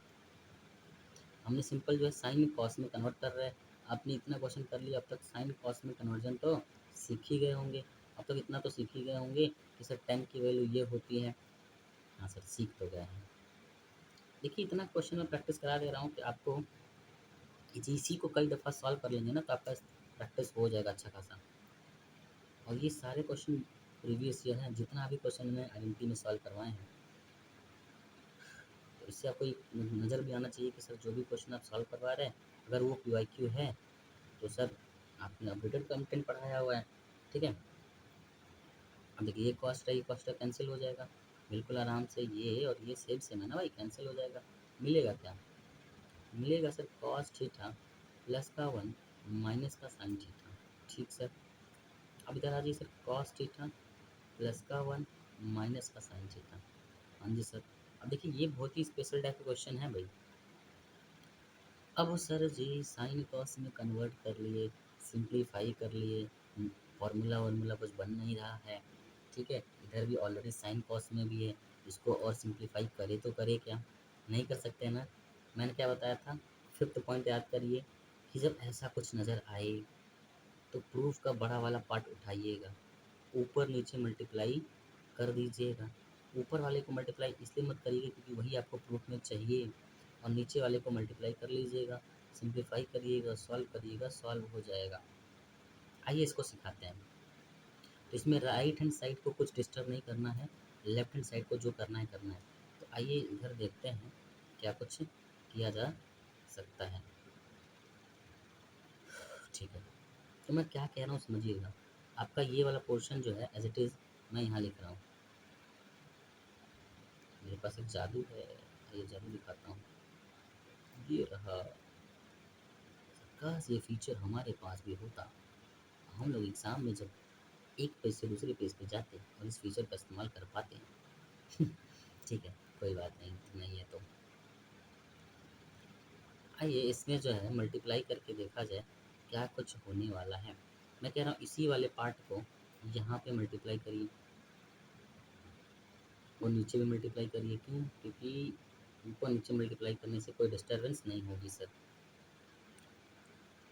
हमने सिंपल जो है साइन कॉस में कन्वर्ट कर रहे हैं। आपने इतना क्वेश्चन कर लिया, अब तक साइन कॉस में कन्वर्जन तो सीख ही गए होंगे। अब तक इतना तो सीख ही गए होंगे कि सर tan की वैल्यू ये होती है। हाँ सर, सीख तो गए हैं। देखिए इतना क्वेश्चन मैं प्रैक्टिस करा दे रहा हूँ कि आपको इसी को कई दफ़ा सॉल्व कर लेंगे ना, तो आपका प्रैक्टिस हो जाएगा अच्छा खासा। और ये सारे क्वेश्चन प्रीवियस ईयर हैं, जितना भी क्वेश्चन मैंने आइडेंटिटी में सॉल्व करवाए हैं, तो इससे आपको एक नज़र भी आना चाहिए कि सर जो भी क्वेश्चन आप सॉल्व करवा रहे हैं, अगर वो PYQ है तो सर आपने अपडेटेड कंटेंट पढ़ाया हुआ है, ठीक है। अब देखिए ये कॉस्ट है कैंसिल हो जाएगा बिल्कुल आराम से, ये और ये सेम सेम है ना भाई, कैंसिल हो जाएगा। मिलेगा क्या? मिलेगा सर कॉस थीटा प्लस का 1 माइनस का साइन थीटा, ठीक सर। अब इधर आ जाइए सर, कॉस थीटा प्लस का 1 माइनस का साइन थीटा। हाँ जी सर। अब देखिए ये बहुत ही स्पेशल टाइप का क्वेश्चन है भाई। अब सर जी साइन कॉस में कन्वर्ट कर लिए, सिंप्लीफाई कर लिए, फार्मूला वार्मूला कुछ बन नहीं रहा है, ठीक है। इधर भी ऑलरेडी साइन कॉस में भी है, इसको और सिंप्लीफाई करे तो करे क्या, नहीं कर सकते ना। मैंने क्या बताया था, फिफ्थ पॉइंट याद करिए कि जब ऐसा कुछ नज़र आए तो प्रूफ का बड़ा वाला पार्ट उठाइएगा, ऊपर नीचे मल्टीप्लाई कर दीजिएगा। ऊपर वाले को मल्टीप्लाई इसलिए मत करिएगा क्योंकि वही आपको प्रूफ में चाहिए, और नीचे वाले को मल्टीप्लाई कर लीजिएगा, सिंप्लीफाई करिएगा, सॉल्व करिएगा, सॉल्व हो जाएगा। आइए इसको सिखाते हैं। तो इसमें राइट हैंड साइड को कुछ डिस्टर्ब नहीं करना है, लेफ्ट हैंड साइड को जो करना है करना है। तो आइए इधर देखते हैं क्या कुछ किया जा सकता है, ठीक है। तो मैं क्या कह रहा हूँ समझिएगा। आपका ये वाला पोर्शन जो है एज इट इज़ मैं यहाँ लिख रहा हूँ। मेरे पास एक जादू है, ये जादू दिखाता हूँ। ये रहा। काश ये फीचर हमारे पास भी होता, हम लोग एग्ज़ाम में जब एक पेज से दूसरे पेज पे जाते और इस फीचर का इस्तेमाल कर पाते हैं। ठीक है, कोई बात नहीं, नहीं है तो आइए इसमें जो है मल्टीप्लाई करके देखा जाए क्या कुछ होने वाला है। मैं कह रहा हूँ इसी वाले पार्ट को यहाँ पे मल्टीप्लाई करिए और नीचे भी मल्टीप्लाई करिए। क्यों? क्योंकि ऊपर नीचे मल्टीप्लाई करने से कोई डिस्टर्बेंस नहीं होगी सर।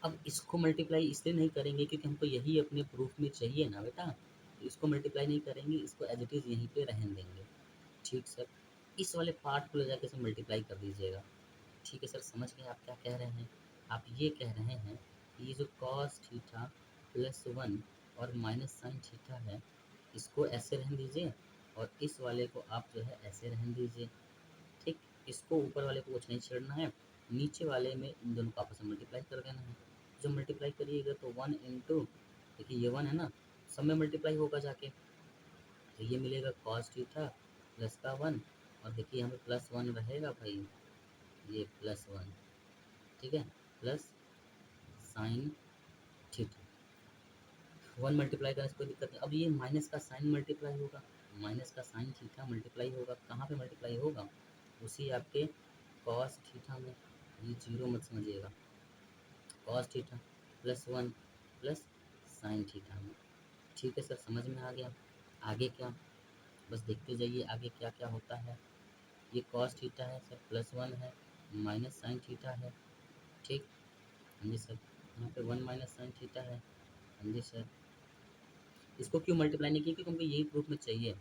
अब इसको मल्टीप्लाई इसलिए नहीं करेंगे क्योंकि हमको यही अपने प्रूफ में चाहिए ना बेटा, तो इसको मल्टीप्लाई नहीं करेंगे, इसको एज इट इज़ यहीं पे रहने देंगे, ठीक सर। इस वाले पार्ट को ले जाके इसे मल्टीप्लाई कर दीजिएगा। ठीक है सर, समझ गए आप क्या कह रहे हैं? आप ये कह रहे हैं कि ये जो कॉस थीटा प्लस वन और माइनस साइन थीटा है, इसको ऐसे रहने दीजिए और इस वाले को आप जो है ऐसे रहने दीजिए। ठीक, इसको ऊपर वाले को कुछ नहीं छेड़ना है, नीचे वाले में इन दोनों को आपस में मल्टीप्लाई कर देना है। जो मल्टीप्लाई करिएगा तो वन इंटू, देखिए ये वन है ना, सब में मल्टीप्लाई होगा जाके, तो ये मिलेगा कॉस थीटा प्लस का वन, और देखिए यहाँ पे प्लस वन रहेगा भाई, ये प्लस वन, ठीक है, plus sine theta, one multiply करने से कोई दिक्कत नहीं। अब ये माइनस का साइन मल्टीप्लाई होगा, माइनस का साइन थीटा मल्टीप्लाई होगा, कहाँ पे मल्टीप्लाई होगा? उसी आपके कॉस थीटा में, ये जीरो मत समझिएगा, cos theta plus one plus sine theta में। ठीक है सर, समझ में आ गया। आगे क्या, बस देखते जाइए आगे क्या क्या होता है। ये कॉस थीटा है सर, प्लस वन है, माइनस साइन थीटा है, ठीक, हाँ जी सर, यहाँ पे वन माइनस साइन थीटा है, हाँ जी सर। इसको क्यों मल्टीप्लाई नहीं किया? क्योंकि हमको यही प्रूफ में चाहिए।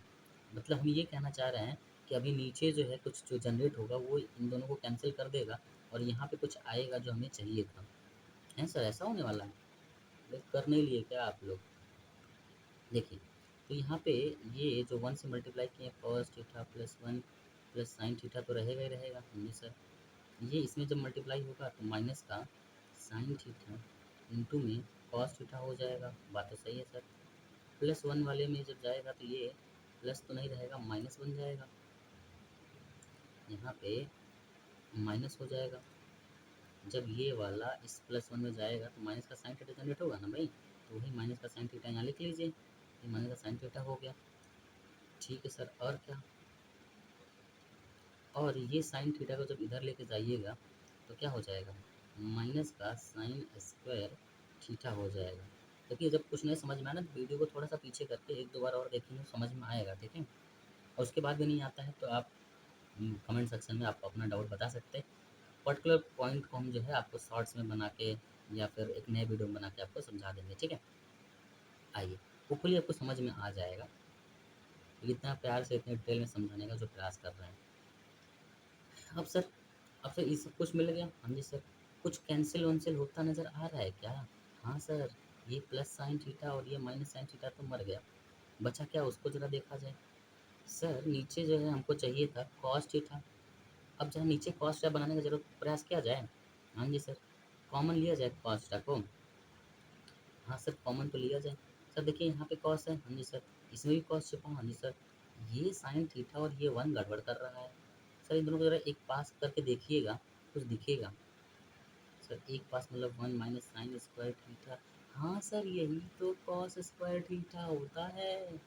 मतलब हम ये कहना चाह रहे हैं कि अभी नीचे जो है कुछ जो जनरेट होगा वो इन दोनों को कैंसिल कर देगा और यहाँ पे कुछ आएगा जो हमें चाहिए था। है सर, ऐसा होने वाला है? कर नहीं लिए क्या आप लोग? देखिए, तो यहाँ पे ये जो वन से मल्टीप्लाई किए cos theta plus one plus sine theta तो रहेगा ही रहेगा, हाँ सर। ये इसमें जब मल्टीप्लाई होगा तो माइनस का साइन थीटा इंटू में कॉस थीटा हो जाएगा, बात तो सही है सर। प्लस वन वाले में जब जाएगा तो ये प्लस तो नहीं रहेगा, माइनस बन जाएगा, यहाँ पे माइनस हो जाएगा। जब ये वाला इस प्लस वन में जाएगा तो माइनस का साइन थीटा जनरेट होगा ना भाई, तो वही माइनस का साइन थीटा यहाँ लिख लीजिए, ये माइनस का साइन थीटा हो गया। ठीक है सर, और क्या? और ये साइन थीटा को जब इधर लेके जाइएगा तो क्या हो जाएगा? माइनस का साइन स्क्वायर थीटा हो जाएगा। देखिए, जब कुछ नहीं समझ में आए ना तो वीडियो को थोड़ा सा पीछे करके एक दो बार और देखेंगे, समझ में आएगा, ठीक है। और उसके बाद भी नहीं आता है तो आप कमेंट सेक्शन में आप अपना डाउट बता सकते हैं। पर्टिकुलर पॉइंट को हम जो है आपको शॉर्ट्स में बना के या फिर एक नए वीडियो में बना के आपको समझा देंगे, ठीक है। आइए, होपफुली आपको समझ में आ जाएगा, इतना प्यार से इतने डिटेल में समझाने का जो प्रयास कर रहे हैं। अब सर ये सब कुछ मिल गया, हाँ जी सर। कुछ कैंसिल वैंसिल होता नज़र आ रहा है क्या? हाँ सर, ये प्लस साइन थीटा और ये माइनस साइन थीटा तो मर गया, बचा क्या उसको ज़रा देखा जाए। सर नीचे जो है हमको चाहिए था कॉस थीटा, अब जहाँ नीचे कॉस थीटा बनाने का जरूर प्रयास किया जाए। हाँ जी सर, कॉमन लिया जाए कॉस थीटा को। हाँ सर, कॉमन तो लिया जाए। सर देखिए यहाँ पे कॉस है, हाँ जी सर, इसमें भी कॉस छुपा, हाँ जी सर। ये साइन थीटा और ये वन गड़बड़ कर रहा है। सर इन दोनों को ज़रा एक पास करके देखिएगा, कुछ दिखेगा। सर एक पास मतलब one minus sine square theta, हाँ सर यही तो कॉस स्क्वायर थीटा होता है,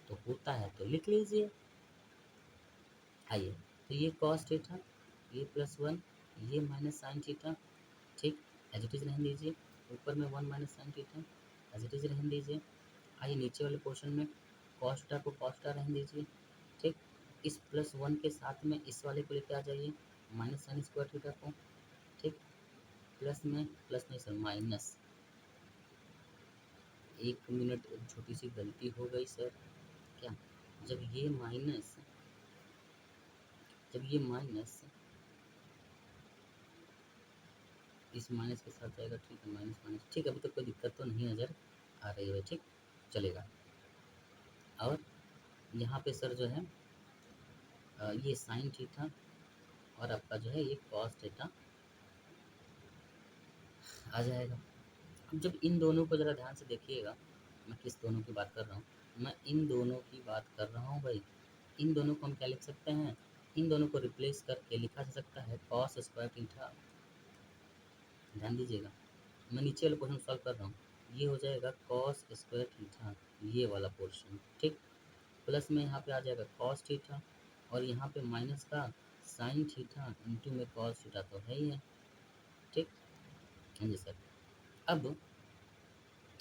तो होता है तो लिख लीजिए। आइए, तो ये कॉस थीटा, ये प्लस वन, ये माइनस साइन थीटा, ठीक, एज इट इज़ रहने दीजिए। ऊपर में one minus sine theta as it is रहने दीजिए। आइए नीचे वाले पोर्शन में कॉस थीटा को कॉस थीटा रहने दीजिए, ठीक। इस प्लस वन के साथ में इस वाले को लेके आ जाइए, माइनस साइन स्क्वायर थीटा को, ठीक। प्लस में प्लस नहीं सर, माइनस, एक मिनट, एक छोटी सी गलती हो गई सर। क्या? जब ये माइनस, जब ये माइनस इस माइनस के साथ जाएगा, ठीक है, माइनस माइनस, ठीक है, अभी तक कोई दिक्कत तो नहीं नज़र आ रही है, ठीक, चलेगा। और यहाँ पे सर जो है ये साइन थीटा और आपका जो है ये कॉस थीटा आ जाएगा। अब जब इन दोनों को ज़रा ध्यान से देखिएगा, मैं किस दोनों की बात कर रहा हूँ, मैं इन दोनों की बात कर रहा हूँ भाई। इन दोनों को हम क्या लिख सकते हैं? इन दोनों को रिप्लेस करके लिखा जा सकता है कॉस स्क्वायर थीटा। ध्यान दीजिएगा, मैं नीचे वाले पोर्शन सॉल्व कर रहा हूँ, ये हो जाएगा कॉस स्क्वायर थीटा, ये वाला पोर्शन, ठीक। प्लस में यहाँ पे आ जाएगा कॉस थीटा और यहाँ पे माइनस का साइन थीटा इंटू में कॉस थीटा तो है ही है, ठीक। हाँ जी सर। अब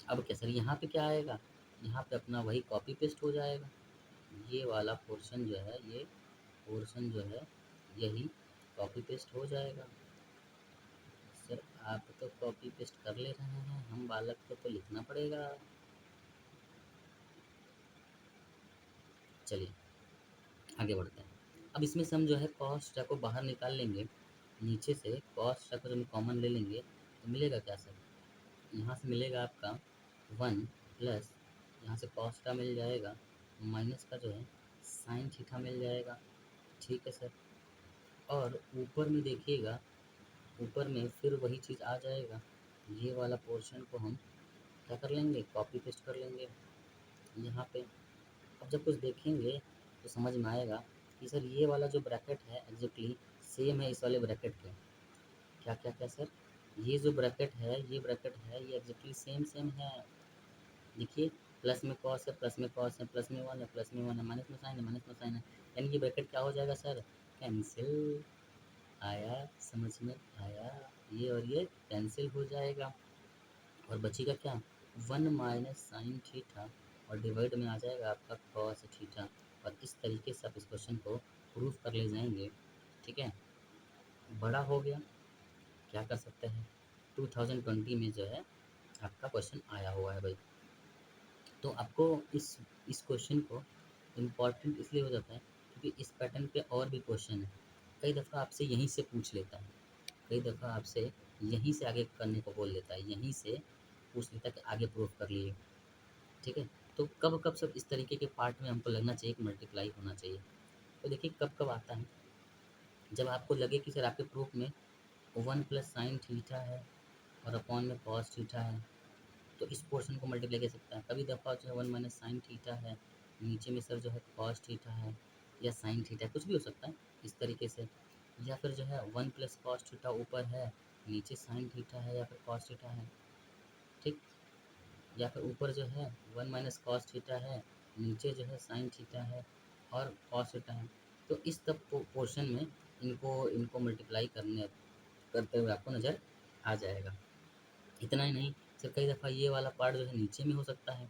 अब क्या सर, यहाँ पे क्या आएगा? यहाँ पे अपना वही कॉपी पेस्ट हो जाएगा, ये वाला पोर्शन जो है, ये पोर्शन जो है यही कॉपी पेस्ट हो जाएगा। सर आप तो कॉपी पेस्ट कर ले रहे हैं, हम बालक को तो लिखना पड़ेगा। चलिए आगे बढ़ते हैं। अब इसमें से हम जो है कॉस थीटा को बाहर निकाल लेंगे, नीचे से कॉस थीटा को जब हम कॉमन ले लेंगे तो मिलेगा क्या सर? यहाँ से मिलेगा आपका 1 प्लस यहाँ से कॉस थीटा मिल जाएगा, माइनस का जो है साइन थीटा मिल जाएगा। ठीक है सर। और ऊपर में देखिएगा, ऊपर में फिर वही चीज़ आ जाएगा, ये वाला पोर्शन को हम क्या कर लेंगे, कॉपी पेस्ट कर लेंगे यहाँ पे। अब जब कुछ देखेंगे तो समझ में आएगा कि सर ये वाला जो ब्रैकेट है एग्जैक्टली सेम है इस वाले ब्रैकेट के। क्या क्या क्या सर? ये जो ब्रैकेट है, ये ब्रैकेट है, ये एग्जैक्टली सेम सेम है। देखिए, प्लस में कॉस है, प्लस में कॉस है, प्लस में 1 है, प्लस में 1 है, माइनस में साइन है, माइनस में साइन है। यानी ये ब्रैकेट क्या हो जाएगा सर? कैंसिल। आया समझ में आया? ये और ये कैंसिल हो जाएगा और बचेगा क्या? 1 माइनस साइन थीटा और डिवाइड में आ जाएगा आपका कॉस थीटा। और इस तरीके से आप इस क्वेश्चन को प्रूफ कर ले जाएंगे। ठीक है, बड़ा हो गया, क्या कर सकते हैं, 2020 में जो है आपका क्वेश्चन आया हुआ है भाई। तो आपको इस क्वेश्चन को इम्पॉर्टेंट इसलिए हो जाता है क्योंकि इस पैटर्न पे और भी क्वेश्चन है। कई दफ़ा आपसे यहीं से पूछ लेता है, कई दफ़ा आपसे यहीं से आगे करने को बोल देता है, यहीं से पूछ लेता है कि आगे प्रूफ कर लिए। ठीक है, तो कब कब सब इस तरीके के पार्ट में हमको लगना चाहिए कि मल्टीप्लाई होना चाहिए। तो देखिए कब कब आता है, जब आपको लगे कि सर आपके प्रूफ में 1 प्लस साइन थीटा है और अपॉन में कॉस थीटा है, तो इस पोर्शन को मल्टीप्लाई कर सकता है। कभी दफ़ा जो है 1 माइनस साइन थीटा है, नीचे में सर जो है कॉस थीटा है या साइन थीटा है, कुछ भी हो सकता है इस तरीके से। या फिर जो है 1 प्लस कॉस थीटा ऊपर है, नीचे साइन थीटा है या फिर कॉस थीटा है। ठीक, या फिर ऊपर जो है 1 माइनस कॉस थीटा है, नीचे जो है साइन थीटा है और कॉस थीटा है। तो इस तब पोर्शन में इनको इनको मल्टीप्लाई करते हुए आपको नज़र आ जाएगा। इतना ही नहीं सर, कई दफ़ा ये वाला पार्ट जो है नीचे में हो सकता है,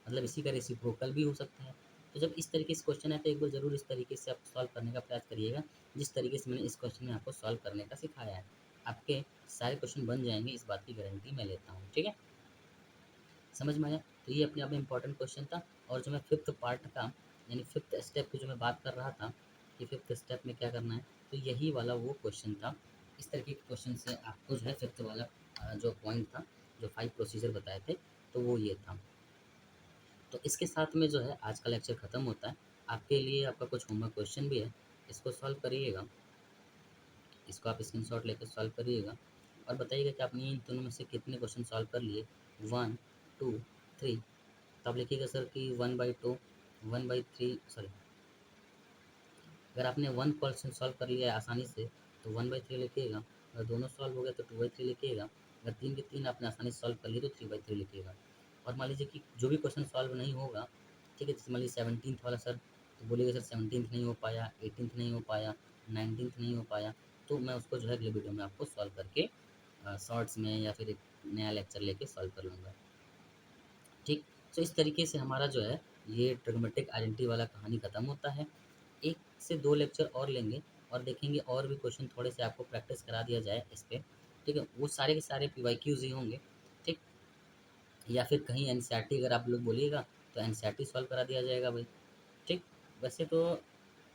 मतलब इसी का रेसिप्रोकल भी हो सकता है। तो जब इस तरीके से क्वेश्चन है तो एक बार ज़रूर इस तरीके से आप सॉल्व करने का प्रयास करिएगा, जिस तरीके से मैंने इस क्वेश्चन में आपको सॉल्व करने का सिखाया है। आपके सारे क्वेश्चन बन जाएंगे, इस बात की गारंटी मैं लेता हूँ। ठीक है, समझ में आया? तो ये अपने आप में इम्पोर्टेंट क्वेश्चन था। और जो मैं फिफ्थ पार्ट का यानी फिफ्थ स्टेप की जो मैं बात कर रहा था कि फिफ्थ स्टेप में क्या करना है, तो यही वाला वो क्वेश्चन था। इस तरीके के क्वेश्चन से आपको जो है फिफ्थ वाला जो पॉइंट था, जो 5 प्रोसीजर बताए थे, तो वो ये था। तो इसके साथ में जो है आज का लेक्चर ख़त्म होता है। आपके लिए आपका कुछ होमवर्क क्वेश्चन भी है, इसको सॉल्व करिएगा, इसको आप स्क्रीनशॉट लेकर सॉल्व करिएगा और बताइएगा कि आपने इन दोनों में से कितने क्वेश्चन सॉल्व कर लिए, 1, 2, 3। तो आप लिखिएगा सर कि 1/2, 1/3, सॉरी, अगर आपने 1 क्वेश्चन सॉल्व कर लिया है आसानी से तो 1/3 लिखिएगा, अगर दोनों सॉल्व हो गया तो 2/3 लिखिएगा, अगर 3 के 3 आपने आसानी से सॉल्व कर लिए तो 3/3 लिखिएगा। और मान लीजिए कि जो भी क्वेश्चन सॉल्व नहीं होगा, ठीक है, जैसे मान लीजिए 17th वाला सर, तो बोलिएगा सर 17th नहीं हो पाया, 18th नहीं हो पाया, 19th नहीं हो पाया, तो मैं उसको जो है अगले वीडियो में आपको सॉल्व करके शॉर्ट्स में या फिर एक नया लेक्चर लेके सॉल्व कर लूँगा। ठीक, तो इस तरीके से हमारा जो है ये ट्रिग्नोमेट्रिक आइडेंटिटी वाला कहानी ख़त्म होता है। 1 से 2 लेक्चर और लेंगे और देखेंगे और भी क्वेश्चन थोड़े से आपको प्रैक्टिस करा दिया जाए इस पे, ठीक है? वो सारे के सारे पीवाईक्यूज़ ही होंगे, ठीक? या फिर कहीं एनसीईआरटी अगर आप लोग बोलिएगा तो एनसीईआरटी सॉल्व करा दिया जाएगा भाई, ठीक? वैसे तो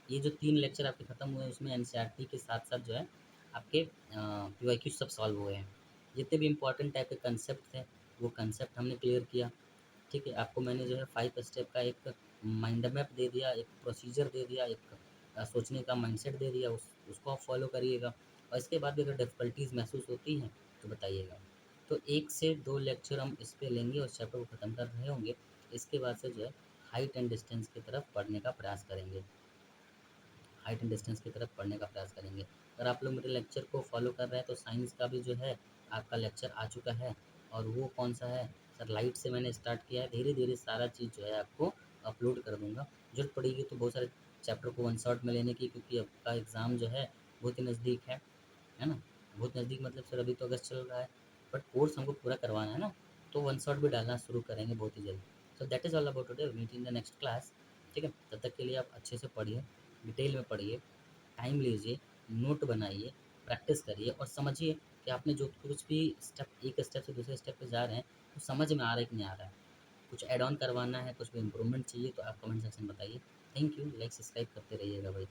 ये जो 3 लेक्चर आपके ख़त्म हुए हैं उसमें एनसीईआरटी के साथ-साथ जो है आपके पीवाईक्यू सब सॉल्व हुए हैं। जितने भी इम्पोर्टेंट टाइप के कांसेप्ट थे, वो कांसेप्ट हमने क्लियर किया। ठीक है, आपको मैंने जो है 5 स्टेप का एक माइंड मैप दे दिया, एक प्रोसीजर दे दिया, एक सोचने का माइंडसेट दे दिया, उसको आप फॉलो करिएगा और इसके बाद भी अगर डिफ़िकल्टीज़ महसूस होती हैं तो बताइएगा। तो 1 से 2 लेक्चर हम इस पे लेंगे और चैप्टर को ख़त्म कर रहे होंगे। इसके बाद से जो है हाइट एंड डिस्टेंस की तरफ पढ़ने का प्रयास करेंगे, हाइट एंड डिस्टेंस की तरफ पढ़ने का प्रयास करेंगे। अगर आप लोग मेरे लेक्चर को फॉलो कर रहे हैं तो साइंस का भी जो है आपका लेक्चर आ चुका है और वो कौन-सा है? सर लाइट से मैंने स्टार्ट किया है, धीरे-धीरे सारा चीज़ जो है आपको अपलोड कर दूँगा। ज़रूरत पड़ेगी तो बहुत सारे चैप्टर को वन शॉट में लेने की, क्योंकि आपका एग्ज़ाम जो है बहुत ही नज़दीक है ना? बहुत नज़दीक मतलब सर अभी तो अगस्त चल रहा है, बट कोर्स हमको पूरा करवाना है ना, तो वन शॉट भी डालना शुरू करेंगे बहुत ही जल्द। So that is all about today, meet in the next class. ठीक है? तब तक के लिए आप अच्छे से पढ़िए, डिटेल में पढ़िए, टाइम लीजिए, नोट बनाइए, प्रैक्टिस करिए और समझिए कि आपने जो कुछ भी स्टेप एक स्टेप से दूसरे स्टेप पे जा रहे हैं, वो समझ में आ रहा है कि नहीं आ रहा है। कुछ ऐड ऑन करवाना है, कुछ भी इम्प्रूवमेंट चाहिए तो आप कमेंट सेक्शन में बताइए। थैंक यू, लाइक सब्सक्राइब करते रहिएगा भाई।